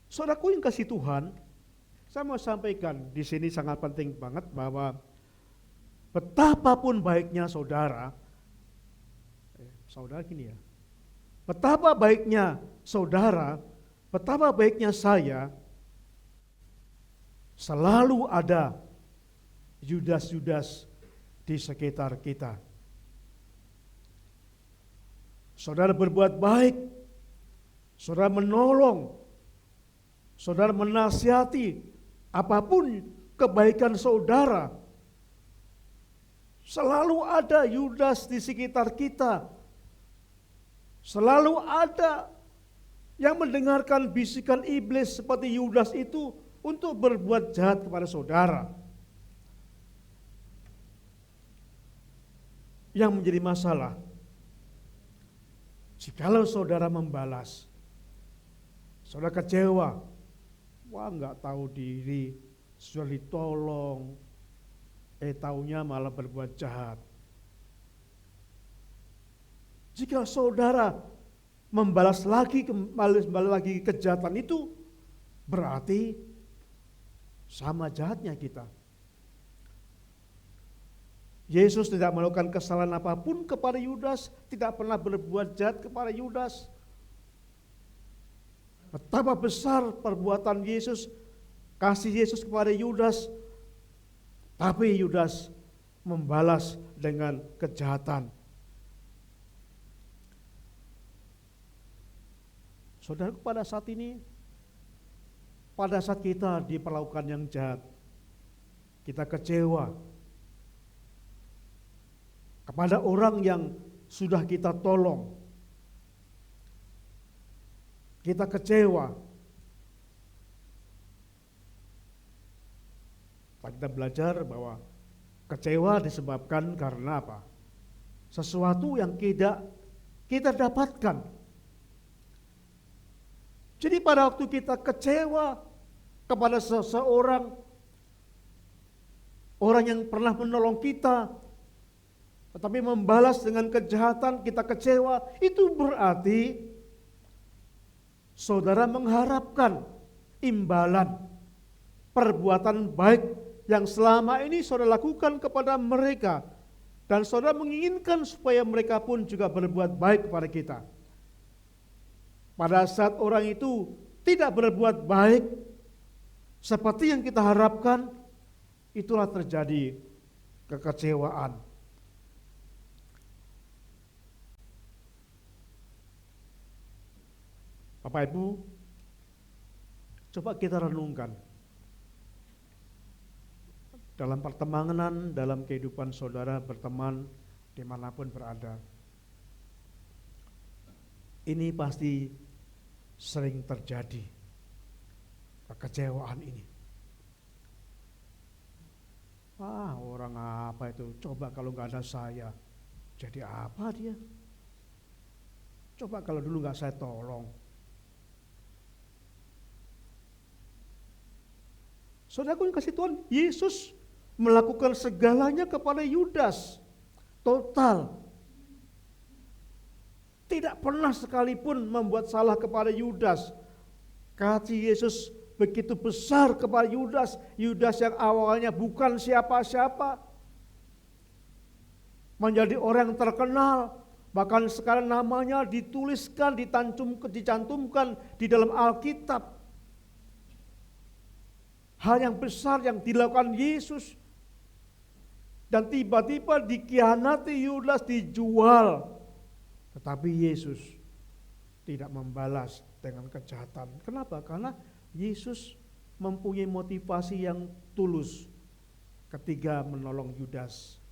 Speaker 3: Saudaraku yang kasih Tuhan, saya mau sampaikan di sini sangat penting banget bahwa betapapun baiknya saudara gini ya, betapa baiknya saudara, betapa baiknya saya, selalu ada Yudas-Yudas di sekitar kita. Saudara berbuat baik, saudara menolong, saudara menasihati, apapun kebaikan saudara, selalu ada Yudas di sekitar kita. Selalu ada yang mendengarkan bisikan iblis seperti Yudas itu untuk berbuat jahat kepada saudara. Yang menjadi masalah, jikalau saudara membalas, saudara kecewa, wah nggak tahu diri, sudah ditolong, taunya malah berbuat jahat. Jika saudara membalas lagi kejahatan itu, berarti sama jahatnya kita. Yesus tidak melakukan kesalahan apapun kepada Yudas, tidak pernah berbuat jahat kepada Yudas. Betapa besar perbuatan Yesus, kasih Yesus kepada Yudas, tapi Yudas membalas dengan kejahatan. Saudara, pada saat ini, pada saat kita diperlakukan yang jahat, kita kecewa kepada orang yang sudah kita tolong, kita kecewa. Kita belajar bahwa kecewa disebabkan karena apa? Sesuatu yang tidak kita dapatkan. Jadi pada waktu kita kecewa kepada seseorang, orang yang pernah menolong kita, tetapi membalas dengan kejahatan, kita kecewa, itu berarti saudara mengharapkan imbalan perbuatan baik yang selama ini saudara lakukan kepada mereka, dan saudara menginginkan supaya mereka pun juga berbuat baik kepada kita. Pada saat orang itu tidak berbuat baik seperti yang kita harapkan, itulah terjadi kekecewaan. Bapak Ibu, coba kita renungkan dalam pertemanan, dalam kehidupan saudara berteman dimanapun berada. Ini pasti sering terjadi, kekecewaan ini. Orang apa itu, coba kalau nggak ada saya, jadi apa dia? Coba kalau dulu nggak saya tolong. Saudaraku yang kasih Tuhan, Yesus melakukan segalanya kepada Yudas, total. Tidak pernah sekalipun membuat salah kepada Yudas. Kasih Yesus begitu besar kepada Yudas, Yudas yang awalnya bukan siapa-siapa, menjadi orang terkenal, bahkan sekarang namanya dituliskan, dicantumkan di dalam Alkitab. Hal yang besar yang dilakukan Yesus, dan tiba-tiba dikhianati Yudas, dijual. Tetapi Yesus tidak membalas dengan kejahatan. Kenapa? Karena Yesus mempunyai motivasi yang tulus ketika menolong Yudas.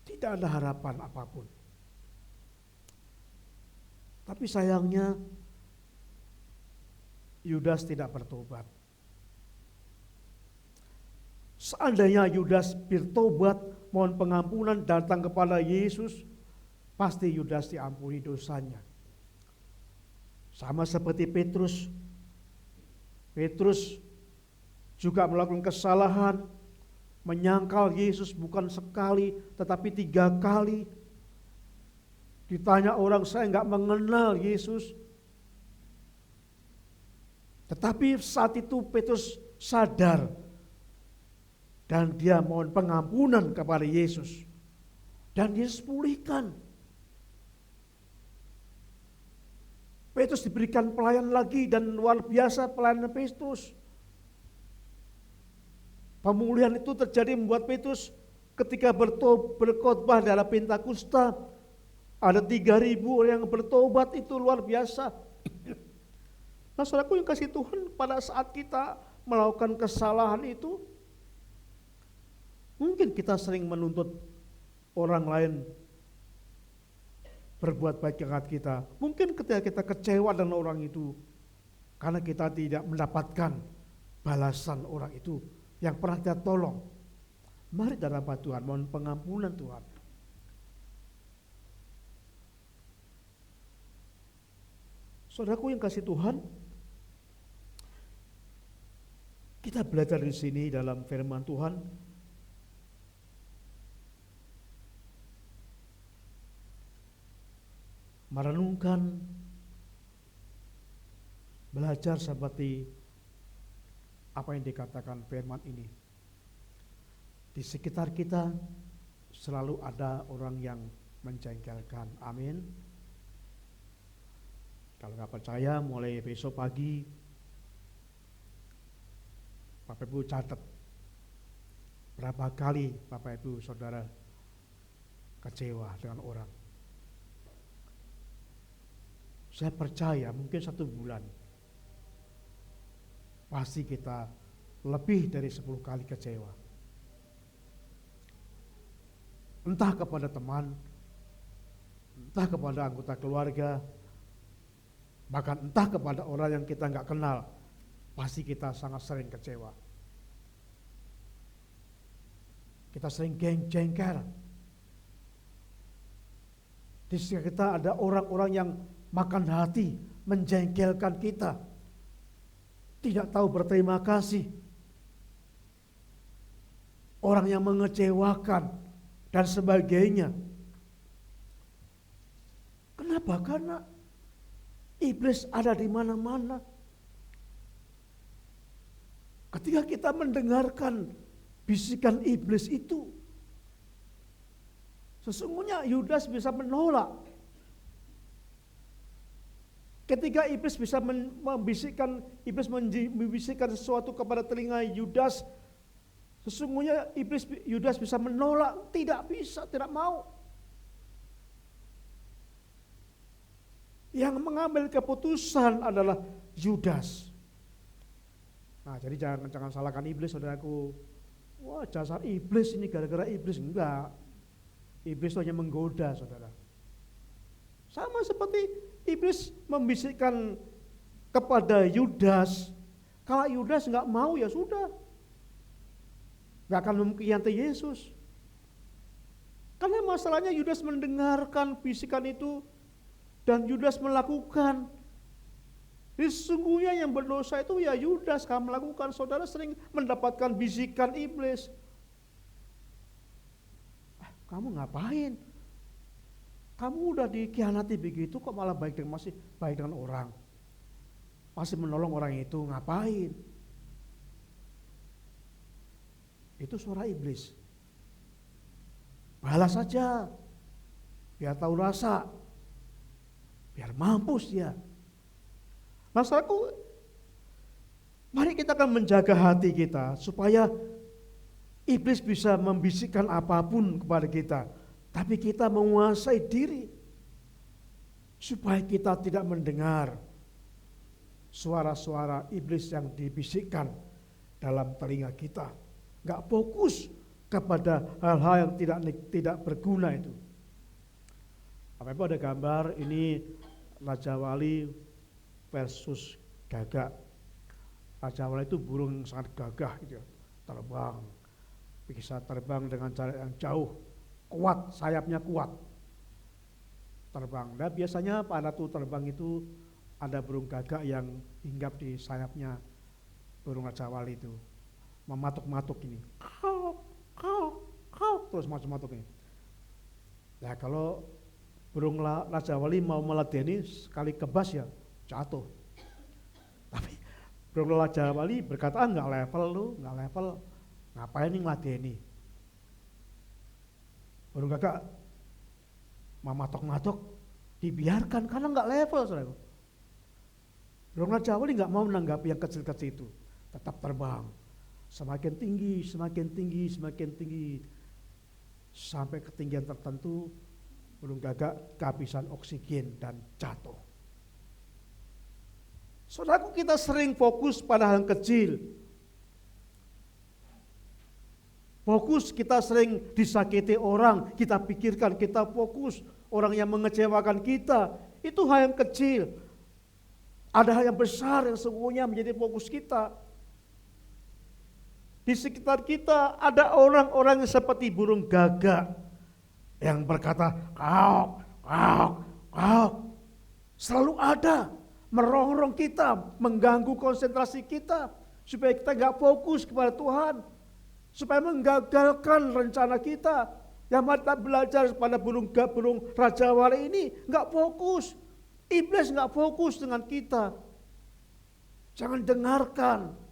Speaker 3: Tidak ada harapan apapun. Tapi sayangnya Yudas tidak bertobat. Seandainya Yudas bertobat, mohon pengampunan, datang kepada Yesus, pasti Yudas diampuni dosanya. Sama seperti Petrus. Petrus juga melakukan kesalahan, menyangkal Yesus bukan sekali, tetapi 3 kali. Ditanya orang, saya enggak mengenal Yesus. Tetapi saat itu Petrus sadar, dan dia mohon pengampunan kepada Yesus. Dan Yesus pulihkan. Petrus diberikan pelayan lagi, dan luar biasa pelayanan Petrus. Pemulihan itu terjadi membuat Petrus ketika berkhotbah dalam Pentakosta, ada 3.000 orang yang bertobat, itu luar biasa. Nah, saudaraku yang kasih Tuhan, pada saat kita melakukan kesalahan itu, mungkin kita sering menuntut orang lain berbuat baik kepada kita. Mungkin ketika kita kecewa dengan orang itu, karena kita tidak mendapatkan balasan orang itu yang pernah kita tolong. Mari dalam nama Tuhan, mohon pengampunan Tuhan. Saudaraku yang kasih Tuhan, kita belajar di sini dalam firman Tuhan, merenungkan, belajar seperti apa yang dikatakan firman ini. Di sekitar kita selalu ada orang yang menjengkelkan. Amin. Kalau nggak percaya, mulai besok pagi Bapak Ibu catat berapa kali Bapak Ibu Saudara kecewa dengan orang. Saya percaya mungkin 1 bulan pasti kita lebih dari 10 kali kecewa. Entah kepada teman, entah kepada anggota keluarga, bahkan entah kepada orang yang kita nggak kenal, pasti kita sangat sering kecewa. Kita sering jengkel. Di sekitar kita ada orang-orang yang makan hati, menjengkelkan kita, tidak tahu berterima kasih, orang yang mengecewakan dan sebagainya. Kenapa? Karena iblis ada di mana-mana. Ketika kita mendengarkan bisikan iblis itu, sesungguhnya Yudas bisa menolak. Ketika iblis bisa membisikkan sesuatu kepada telinga Yudas, sesungguhnya Yudas bisa menolak, tidak bisa, tidak mau. Yang mengambil keputusan adalah Yudas. Nah, jadi jangan salahkan iblis, saudaraku. Wah, dasar iblis ini, gara-gara iblis. Enggak. Iblis itu hanya menggoda, saudara. Sama seperti iblis membisikkan kepada Yudas. Kalau Yudas enggak mau, ya sudah. Enggak akan mengkhianati Yesus. Karena masalahnya Yudas mendengarkan bisikan itu dan Yudas melakukan. Jadi sesungguhnya yang berdosa itu ya Yudas, kamu melakukan. Saudara sering mendapatkan bisikan iblis. Kamu ngapain? Kamu udah dikhianati begitu kok malah masih baik dengan orang. Masih menolong orang itu, ngapain? Itu suara iblis. Balas saja, biar tahu rasa, biar mampus dia. Masalahku, mari kita akan menjaga hati kita supaya iblis bisa membisikkan apapun kepada kita, tapi kita menguasai diri supaya kita tidak mendengar suara-suara iblis yang dibisikkan dalam telinga kita. Enggak fokus kepada hal-hal yang tidak berguna itu. Apa itu ada gambar ini Raja Wali versus gagak. Raja Wali itu burung sangat gagah gitu ya, terbang, bisa terbang dengan jarak yang jauh, kuat, sayapnya kuat, terbang. Dan biasanya pada tuh terbang itu ada burung gagak yang hinggap di sayapnya burung Raja Wali itu, mematuk-matuk ini, terus matuk-matuk ini. Nah kalau burung Raja Wali mau meladeni sekali kebas ya jatuh. Tapi burung Raja Wali berkata, enggak level lu, enggak level, ngapain nih meladeni. Burung gagak mematok-matok dibiarkan karena enggak level, saudara. Burung Raja Wali enggak mau menanggapi yang kecil-kecil itu, tetap terbang. Semakin tinggi, semakin tinggi, semakin tinggi. Sampai ketinggian tertentu, burung gagak kehabisan oksigen dan jatuh. Saudaraku, kita sering fokus pada hal kecil. Fokus, kita sering disakiti orang, kita pikirkan, kita fokus. Orang yang mengecewakan kita, itu hal yang kecil. Ada hal yang besar yang sesungguhnya menjadi fokus kita. Di sekitar kita ada orang-orang yang seperti burung gagak yang berkata kaok, kaok, kaok. Selalu ada merongrong kita, mengganggu konsentrasi kita supaya kita nggak fokus kepada Tuhan, supaya menggagalkan rencana kita. Yang mata belajar pada burung Raja Wali ini nggak fokus, iblis nggak fokus dengan kita. Jangan dengarkan.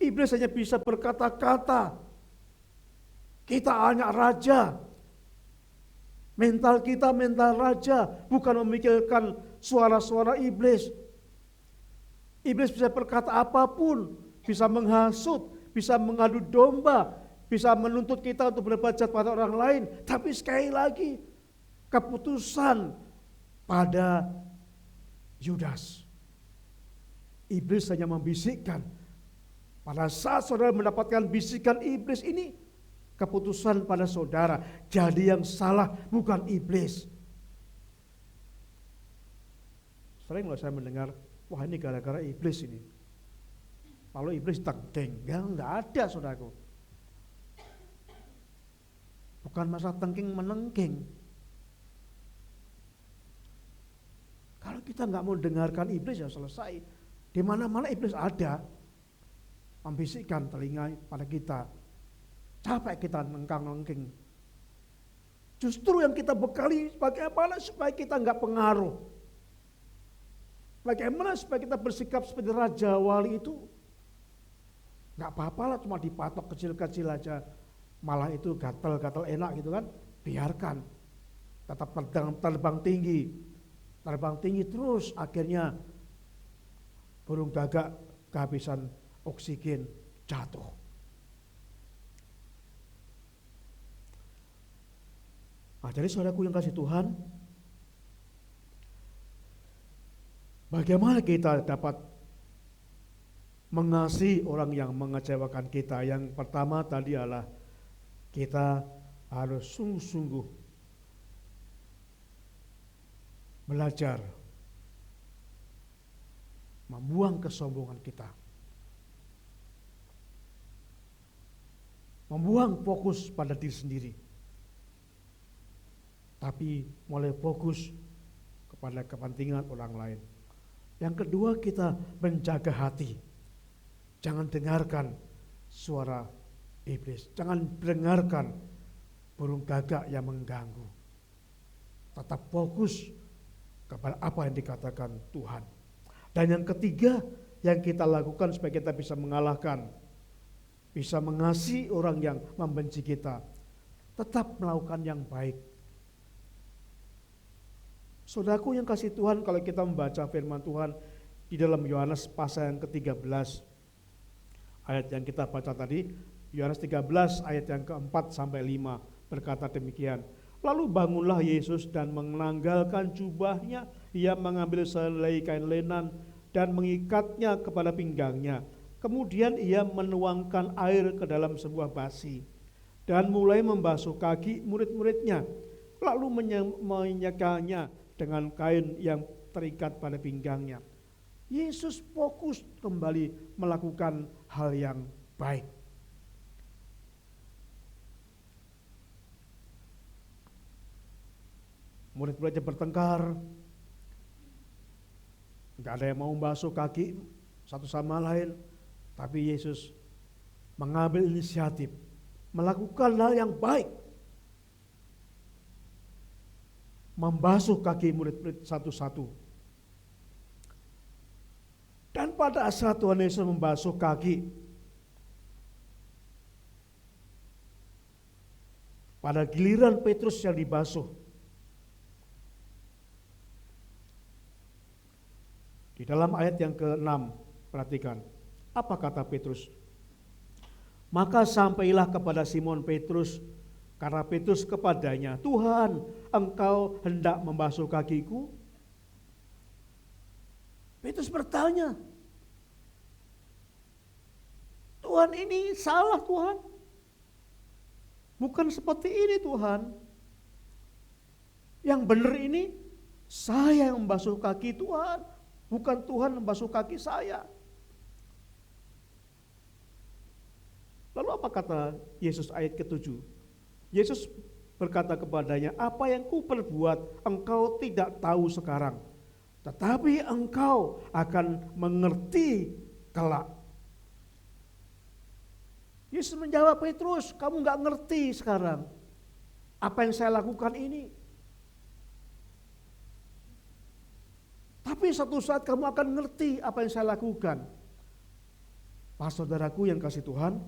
Speaker 3: Iblis hanya bisa berkata-kata. Kita hanya raja. Mental kita mental raja, bukan memikirkan suara-suara iblis. Iblis bisa berkata apapun, bisa menghasut, bisa mengadu domba, bisa menuntut kita untuk berbuat jahat pada orang lain. Tapi sekali lagi, keputusan pada Yudas. Iblis hanya membisikkan. Pada saat saudara mendapatkan bisikan iblis ini, keputusan pada saudara. Jadi yang salah bukan iblis. Sering loh saya mendengar, wah ini gara-gara iblis ini. Lalu iblis tengking, enggak ada saudaraku. Bukan masalah tengking menengking. Kalau kita nggak mau dengarkan iblis ya selesai. Di mana-mana iblis ada. Membisikkan telinga pada kita. Capek kita nengkang-nengking. Justru yang kita bekali bagaimana supaya kita nggak pengaruh. Bagaimana supaya kita bersikap seperti Raja Wali itu. Nggak apa-apa lah cuma dipatok kecil-kecil aja. Malah itu gatal-gatal enak gitu kan. Biarkan. Tetap terbang tinggi. Terbang tinggi terus akhirnya burung gagak kehabisan oksigen jatuh. Nah, jadi saudaraku yang kasih Tuhan, Bagaimana kita dapat mengasihi orang yang mengecewakan kita? Yang pertama tadi adalah kita harus sungguh-sungguh belajar membuang kesombongan kita, membuang fokus pada diri sendiri, tapi mulai fokus kepada kepentingan orang lain. Yang kedua, kita menjaga hati. Jangan dengarkan suara iblis, jangan dengarkan burung gagak yang mengganggu. Tetap fokus kepada apa yang dikatakan Tuhan. Dan yang ketiga yang kita lakukan supaya kita bisa mengalahkan, bisa mengasihi orang yang membenci kita, tetap melakukan yang baik. Saudaraku yang kasih Tuhan, kalau kita membaca firman Tuhan di dalam Yohanes pasal yang ke-13, ayat yang kita baca tadi, Yohanes 13 ayat yang ke-4 sampai 5 berkata demikian. Lalu bangunlah Yesus dan menanggalkan jubahnya, ia mengambil selai kain lenan dan mengikatnya kepada pinggangnya. Kemudian ia menuangkan air ke dalam sebuah basi dan mulai membasuh kaki murid-muridnya, lalu menyekanya dengan kain yang terikat pada pinggangnya. Yesus fokus kembali melakukan hal yang baik. Murid-muridnya bertengkar, nggak ada yang mau membasuh kaki satu sama lain, tapi Yesus mengambil inisiatif, melakukan hal yang baik, membasuh kaki murid-murid satu-satu. Dan pada saat Tuhan Yesus membasuh kaki, pada giliran Petrus yang dibasuh, di dalam ayat yang ke-6, perhatikan, apa kata Petrus? Maka sampailah kepada Simon Petrus, karena Petrus kepadanya, Tuhan, engkau hendak membasuh kakiku? Petrus bertanya, Tuhan, ini salah Tuhan. Bukan seperti ini Tuhan. Yang benar ini, saya yang membasuh kaki Tuhan. Bukan Tuhan membasuh kaki saya. Lalu apa kata Yesus ayat ke-7? Yesus berkata kepadanya, apa yang ku perbuat engkau tidak tahu sekarang, tetapi engkau akan mengerti kelak. Yesus menjawab, Petrus, kamu gak ngerti sekarang apa yang saya lakukan ini. Tapi satu saat kamu akan ngerti apa yang saya lakukan. Pak saudaraku yang kasih Tuhan,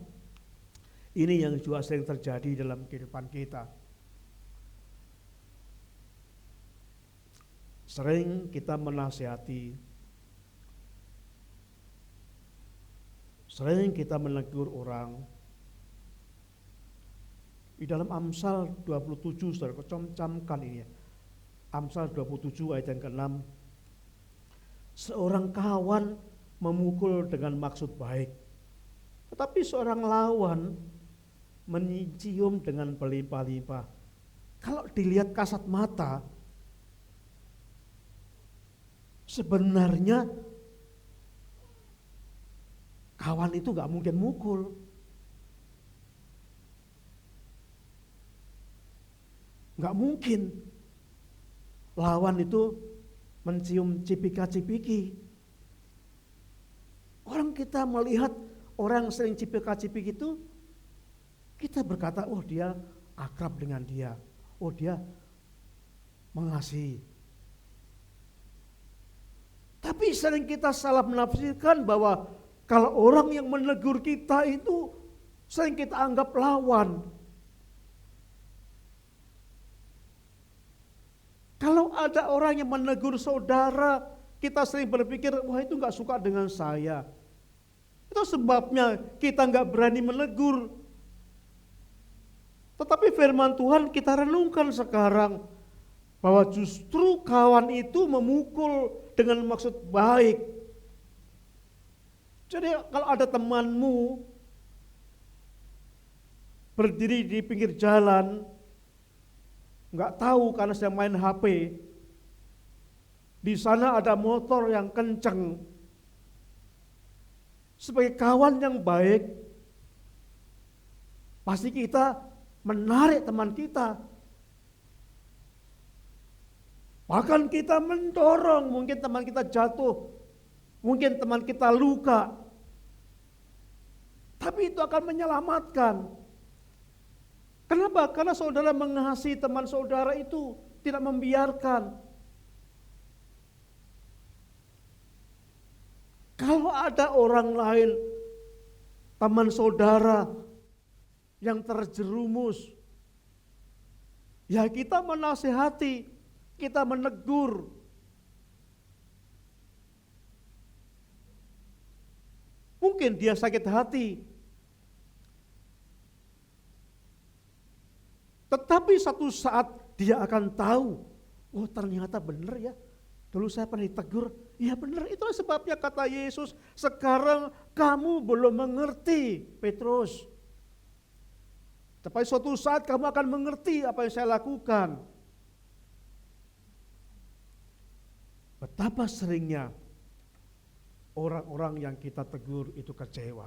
Speaker 3: ini yang juga sering terjadi dalam kehidupan kita. Sering kita menasihati, sering kita menegur orang. Di dalam Amsal 27, saudara, camkan ini ya. Amsal 27 ayat yang ke-6. Seorang kawan memukul dengan maksud baik, tetapi seorang lawan mencium dengan berlimpah-limpah. Kalau dilihat kasat mata, sebenarnya kawan itu gak mungkin mukul. Gak mungkin lawan itu mencium cipika-cipiki. Orang kita melihat orang sering cipika-cipiki itu, kita berkata, oh dia akrab dengan dia, oh dia mengasihi. Tapi sering kita salah menafsirkan bahwa kalau orang yang menegur kita itu sering kita anggap lawan. Kalau ada orang yang menegur saudara, kita sering berpikir, wah itu gak suka dengan saya. Itu sebabnya kita gak berani menegur. Tetapi firman Tuhan kita renungkan sekarang, bahwa justru kawan itu memukul dengan maksud baik. Jadi kalau ada temanmu berdiri di pinggir jalan, nggak tahu karena sedang main HP, di sana ada motor yang kenceng. Sebagai kawan yang baik, pasti kita menarik teman kita. Bahkan kita mendorong, mungkin teman kita jatuh, mungkin teman kita luka. Tapi itu akan menyelamatkan. Kenapa? Karena saudara mengasihi teman saudara itu, tidak membiarkan. Kalau ada orang lain, teman saudara yang terjerumus, ya kita menasihati, kita menegur. Mungkin dia sakit hati, tetapi satu saat dia akan tahu, oh ternyata benar ya, dulu saya pernah ditegur, ya benar, itulah sebabnya kata Yesus, sekarang kamu belum mengerti Petrus. Tapi suatu saat kamu akan mengerti apa yang saya lakukan. Betapa seringnya orang-orang yang kita tegur itu kecewa.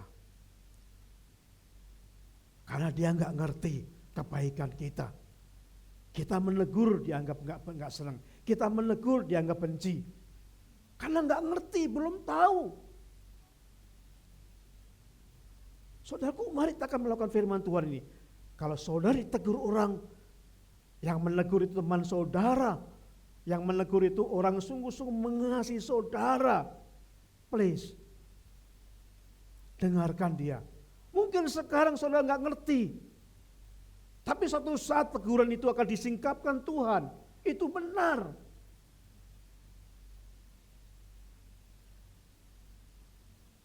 Speaker 3: Karena dia nggak ngerti kebaikan kita. Kita menegur dianggap nggak senang. Kita menegur dianggap benci. Karena nggak ngerti, belum tahu. Saudaraku, mari kita akan melakukan firman Tuhan ini. Kalau saudara ditegur orang, yang menegur itu teman saudara, yang menegur itu orang sungguh-sungguh mengasihi saudara, please, dengarkan dia. Mungkin sekarang saudara nggak ngerti, tapi suatu saat teguran itu akan disingkapkan Tuhan. Itu benar.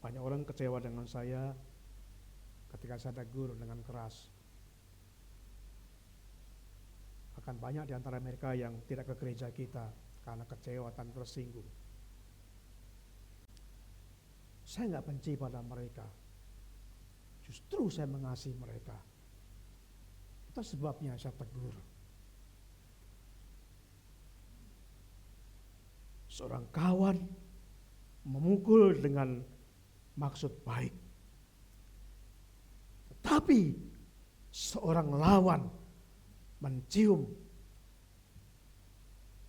Speaker 3: Banyak orang kecewa dengan saya ketika saya tegur dengan keras. Akan banyak di antara mereka yang tidak ke gereja kita karena kecewa dan tersinggung. Saya nggak benci pada mereka. Justru saya mengasihi mereka. Itu sebabnya saya tegur. Seorang kawan memukul dengan maksud baik. Tetapi seorang lawan mencium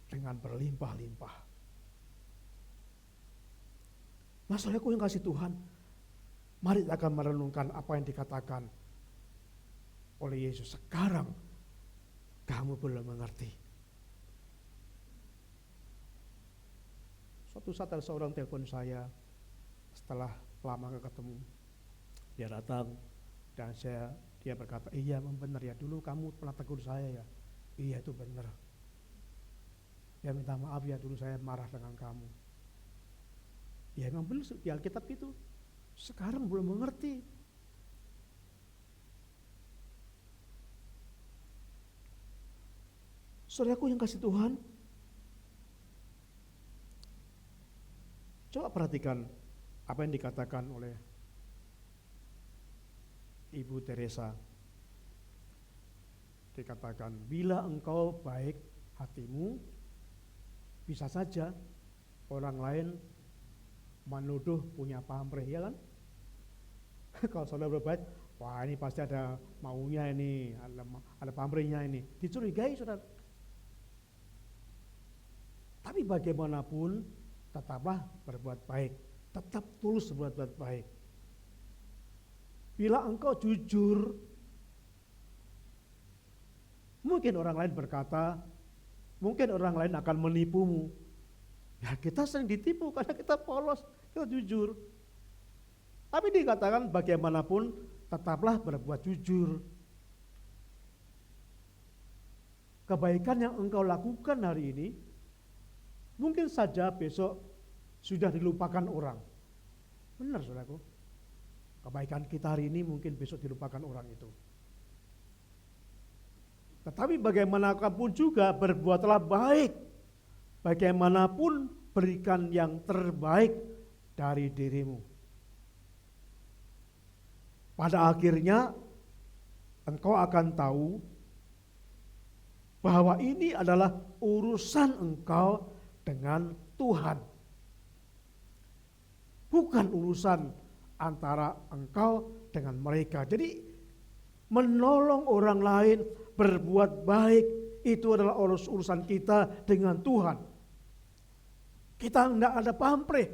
Speaker 3: dengan berlimpah-limpah. Nah, saudaraku yang kasih Tuhan, mari kita akan merenungkan apa yang dikatakan oleh Yesus. Sekarang kamu belum mengerti. Suatu saat ada seorang telepon saya setelah lama gak ketemu. Dia datang dan dia berkata, iya memang benar ya, dulu kamu pernah tegur saya ya. Iya itu benar. Ya minta maaf ya, dulu saya marah dengan kamu. Ya memang benar di Alkitab itu. Sekarang belum mengerti. Saudaraku yang kasih Tuhan, coba perhatikan apa yang dikatakan oleh Ibu Teresa. Dikatakan, bila engkau baik hatimu, bisa saja orang lain menuduh punya pamrih, ya kan? Kalau saudara berbaik, wah ini pasti ada maunya ini, ada pamrihnya ini. Dicurigai saudara. Tapi bagaimanapun, tetaplah berbuat baik. Tetap tulus berbuat baik. Bila engkau jujur, mungkin orang lain berkata, mungkin orang lain akan menipumu. Ya kita sering ditipu karena kita polos, kita jujur. Tapi dikatakan bagaimanapun tetaplah berbuat jujur. Kebaikan yang engkau lakukan hari ini, mungkin saja besok sudah dilupakan orang. Benar saudaraku. Kebaikan kita hari ini mungkin besok dilupakan orang itu. Tetapi bagaimanapun juga berbuatlah baik. Bagaimanapun berikan yang terbaik dari dirimu. Pada akhirnya engkau akan tahu bahwa ini adalah urusan engkau dengan Tuhan. Bukan urusan antara engkau dengan mereka. Jadi menolong orang lain, berbuat baik, itu adalah urusan kita dengan Tuhan. Kita tidak ada pamrih.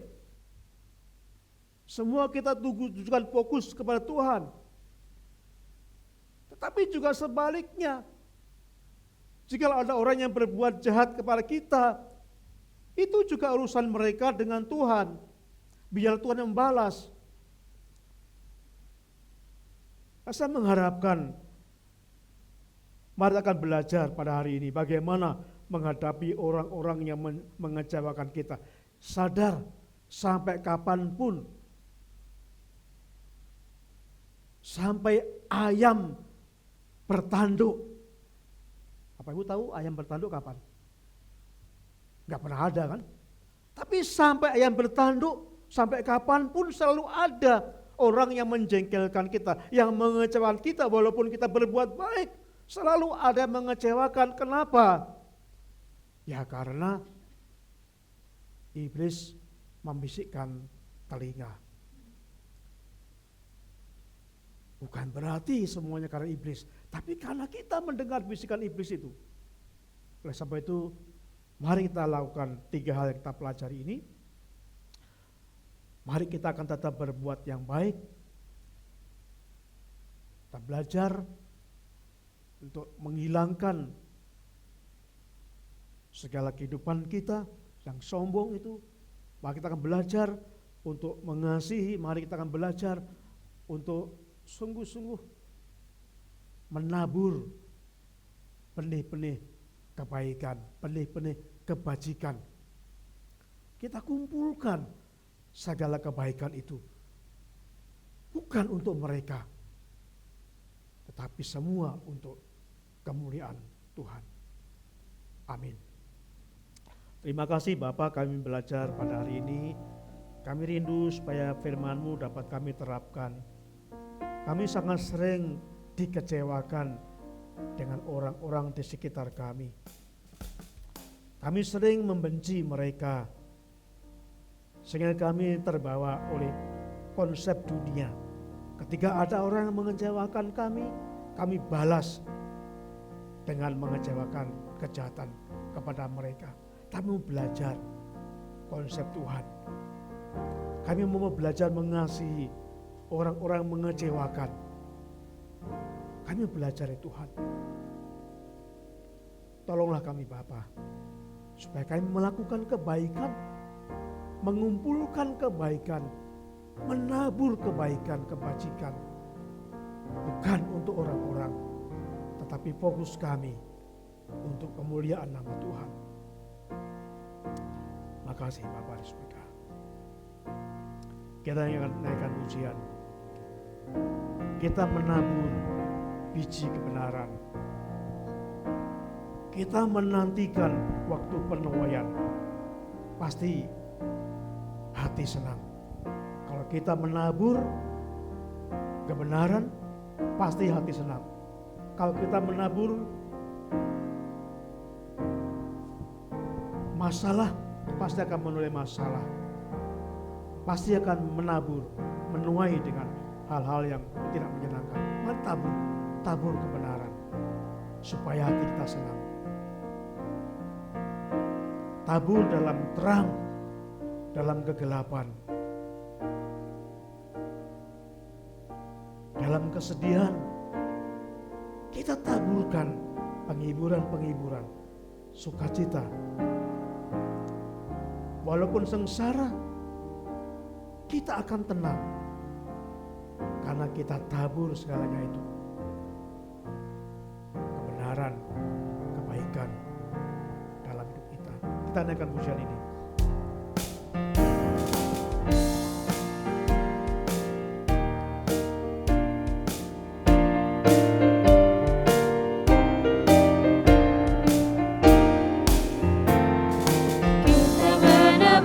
Speaker 3: Semua kita tujukan fokus kepada Tuhan. Tetapi juga sebaliknya, jika ada orang yang berbuat jahat kepada kita, itu juga urusan mereka dengan Tuhan. Biar Tuhan yang membalas. Saya mengharapkan mari akan belajar pada hari ini bagaimana menghadapi orang-orang yang mengecewakan kita. Sadar sampai kapanpun, sampai ayam bertanduk. Apa ibu tahu ayam bertanduk kapan? Gak pernah ada kan? Tapi sampai ayam bertanduk, sampai kapanpun selalu ada orang yang menjengkelkan kita, yang mengecewakan kita walaupun kita berbuat baik. Selalu ada yang mengecewakan. Kenapa? Ya karena iblis membisikkan telinga. Bukan berarti semuanya karena iblis, tapi karena kita mendengar bisikan iblis itu. Oleh sebab itu, mari kita lakukan 3 hal yang kita pelajari ini. Mari kita akan tetap berbuat yang baik. Kita belajar untuk menghilangkan segala kehidupan kita yang sombong itu. Mari kita akan belajar untuk mengasihi. Mari kita akan belajar untuk sungguh-sungguh menabur benih-benih kebaikan, benih-benih kebajikan. Kita kumpulkan segala kebaikan itu. Bukan untuk mereka, tetapi semua untuk kemuliaan Tuhan. Amin. Terima kasih Bapak, kami belajar pada hari ini. Kami rindu supaya firman-Mu dapat kami terapkan. Kami sangat sering dikecewakan dengan orang-orang di sekitar kami. Kami sering membenci mereka, sehingga kami terbawa oleh konsep dunia. Ketika ada orang yang mengecewakan kami balas dengan mengecewakan kejahatan kepada mereka. Kami mau belajar konsep Tuhan. Kami mau belajar mengasihi orang-orang yang mengecewakan. Kami belajar dari Tuhan. Tolonglah kami Bapa, supaya kami melakukan kebaikan, mengumpulkan kebaikan, menabur kebaikan, kebajikan. Bukan untuk orang-orang, tetapi fokus kami untuk kemuliaan nama Tuhan. Makasih Bapak di surga. Kita yang akan naikkan pujian. Kita menabur biji kebenaran. Kita menantikan waktu penuaian. Pasti hati senang. Kalau kita menabur kebenaran, pasti hati senang. Kalau kita menabur masalah, pasti akan menuai masalah. Pasti akan menabur, menuai dengan hal-hal yang tidak menyenangkan. Mari tabur kebenaran, supaya hati kita senang. Tabur dalam terang, dalam kegelapan, dalam kesedihan. Kita taburkan penghiburan-penghiburan, sukacita. Walaupun sengsara, kita akan tenang karena kita tabur segalanya itu. Kebenaran, kebaikan dalam hidup kita. Kita naikkan pujian ini.
Speaker 2: Kita menabur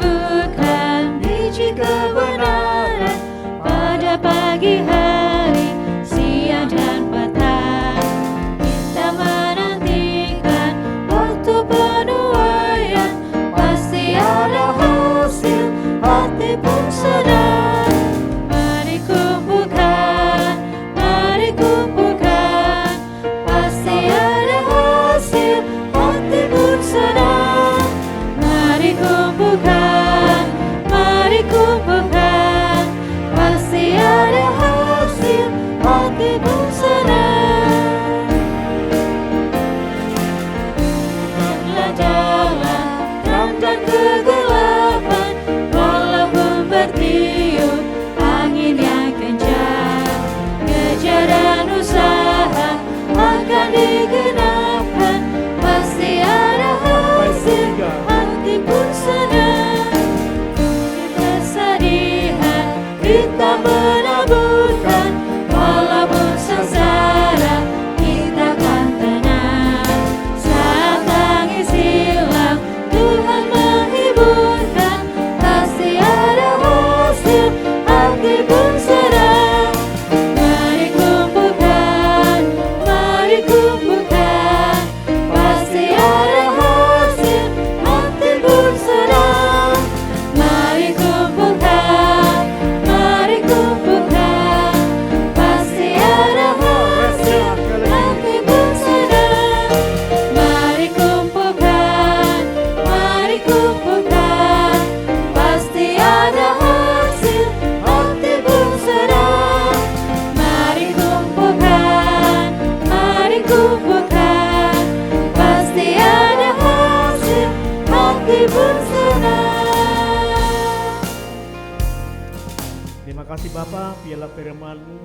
Speaker 3: biarlah firman-Mu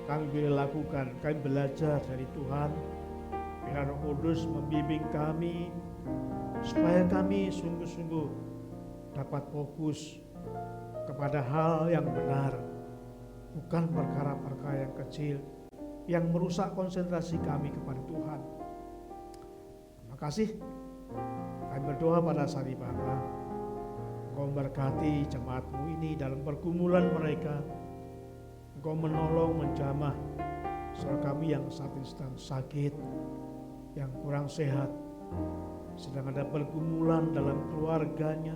Speaker 3: kami boleh lakukan, kami belajar dari Tuhan. Biar Roh Kudus membimbing kami supaya kami sungguh-sungguh dapat fokus kepada hal yang benar, bukan perkara-perkara yang kecil yang merusak konsentrasi kami kepada Tuhan. Terima kasih. Kami berdoa pada saat ini Bapa, Engkau memberkati jemaat-Mu ini dalam pergumulan mereka. Engkau menolong, menjamah saudara kami yang saat ini sedang sakit, yang kurang sehat, sedang ada pergumulan dalam keluarganya,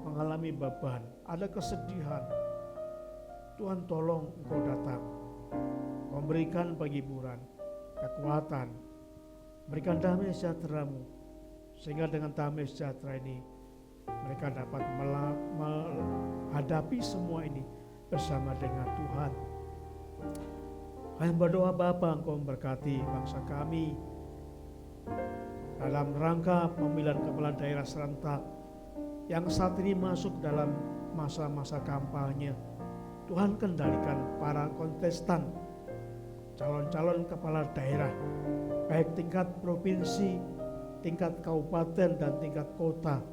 Speaker 3: mengalami beban, ada kesedihan. Tuhan tolong Engkau datang, memberikan penghiburan, kekuatan, berikan damai sejahtera-Mu, sehingga dengan damai sejahtera ini mereka dapat menghadapi semua ini bersama dengan Tuhan. Kami berdoa Bapa, Engkau memberkati bangsa kami dalam rangka pemilihan kepala daerah serentak yang saat ini masuk dalam masa-masa kampanye. Tuhan kendalikan para kontestan, calon-calon kepala daerah, baik tingkat provinsi, tingkat kabupaten dan tingkat kota.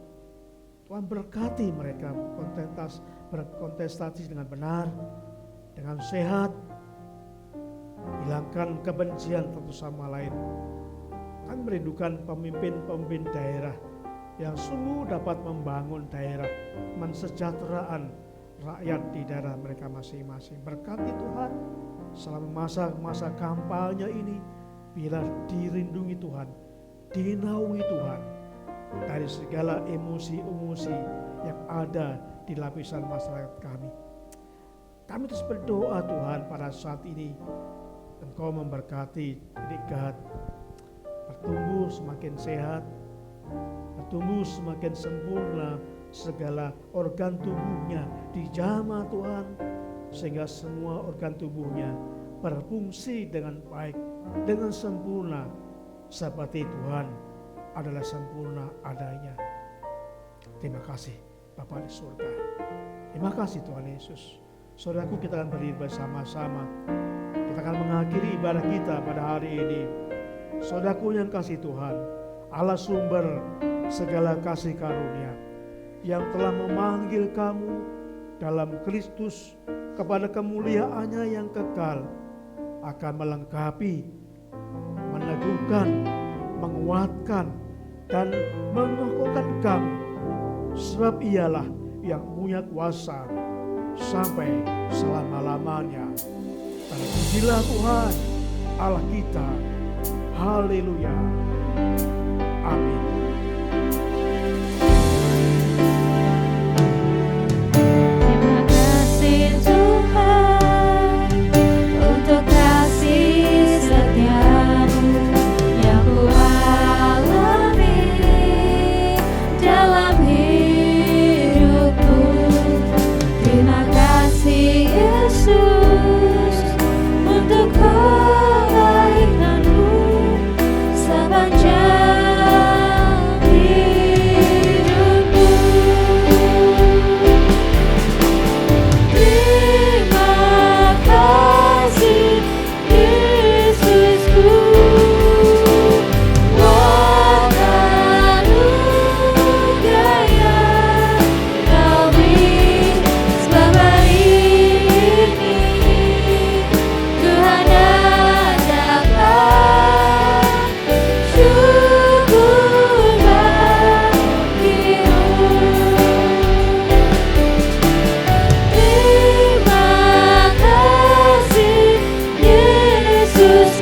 Speaker 3: Tuhan berkati mereka berkontestasi dengan benar, dengan sehat, hilangkan kebencian satu sama lain. Kami merindukan pemimpin-pemimpin daerah yang sungguh dapat membangun daerah, mensejahteraan rakyat di daerah mereka masing-masing. Berkati Tuhan selama masa-masa kampanye ini, bila dirindungi Tuhan, dinaungi Tuhan dari segala emosi-emosi yang ada di lapisan masyarakat kami. Kami terus berdoa Tuhan pada saat ini Engkau memberkati Dikat, bertumbuh semakin sehat, bertumbuh semakin sempurna segala organ tubuhnya dijamah Tuhan, sehingga semua organ tubuhnya berfungsi dengan baik, dengan sempurna, seperti Tuhan adalah sempurna adanya. Terima kasih Bapa di surga. Terima kasih Tuhan Yesus. Saudaraku, kita akan berdiri bersama-sama. Kita akan mengakhiri ibadah kita pada hari ini. Saudaraku yang kasih Tuhan, Allah sumber segala kasih karunia, yang telah memanggil kamu dalam Kristus kepada kemuliaannya yang kekal, akan melengkapi, meneguhkan, menguatkan, dan mengokohkan kamu, sebab Ialah yang punya kuasa sampai selama-lamanya. Terpujilah Tuhan Allah kita. Haleluya. Amin.
Speaker 2: Terima kasih Tuhan untuk kasih setia-Mu yang ku alami dalam hidupku. Terima kasih Yesus untuk kebaikan-Mu sepanjang hidupku. Terima kasih Yesusku, buat anugerah yang Kau beri, sebab hari ini ku hanya dapat syukur bagimu. Terima kasih Yesus.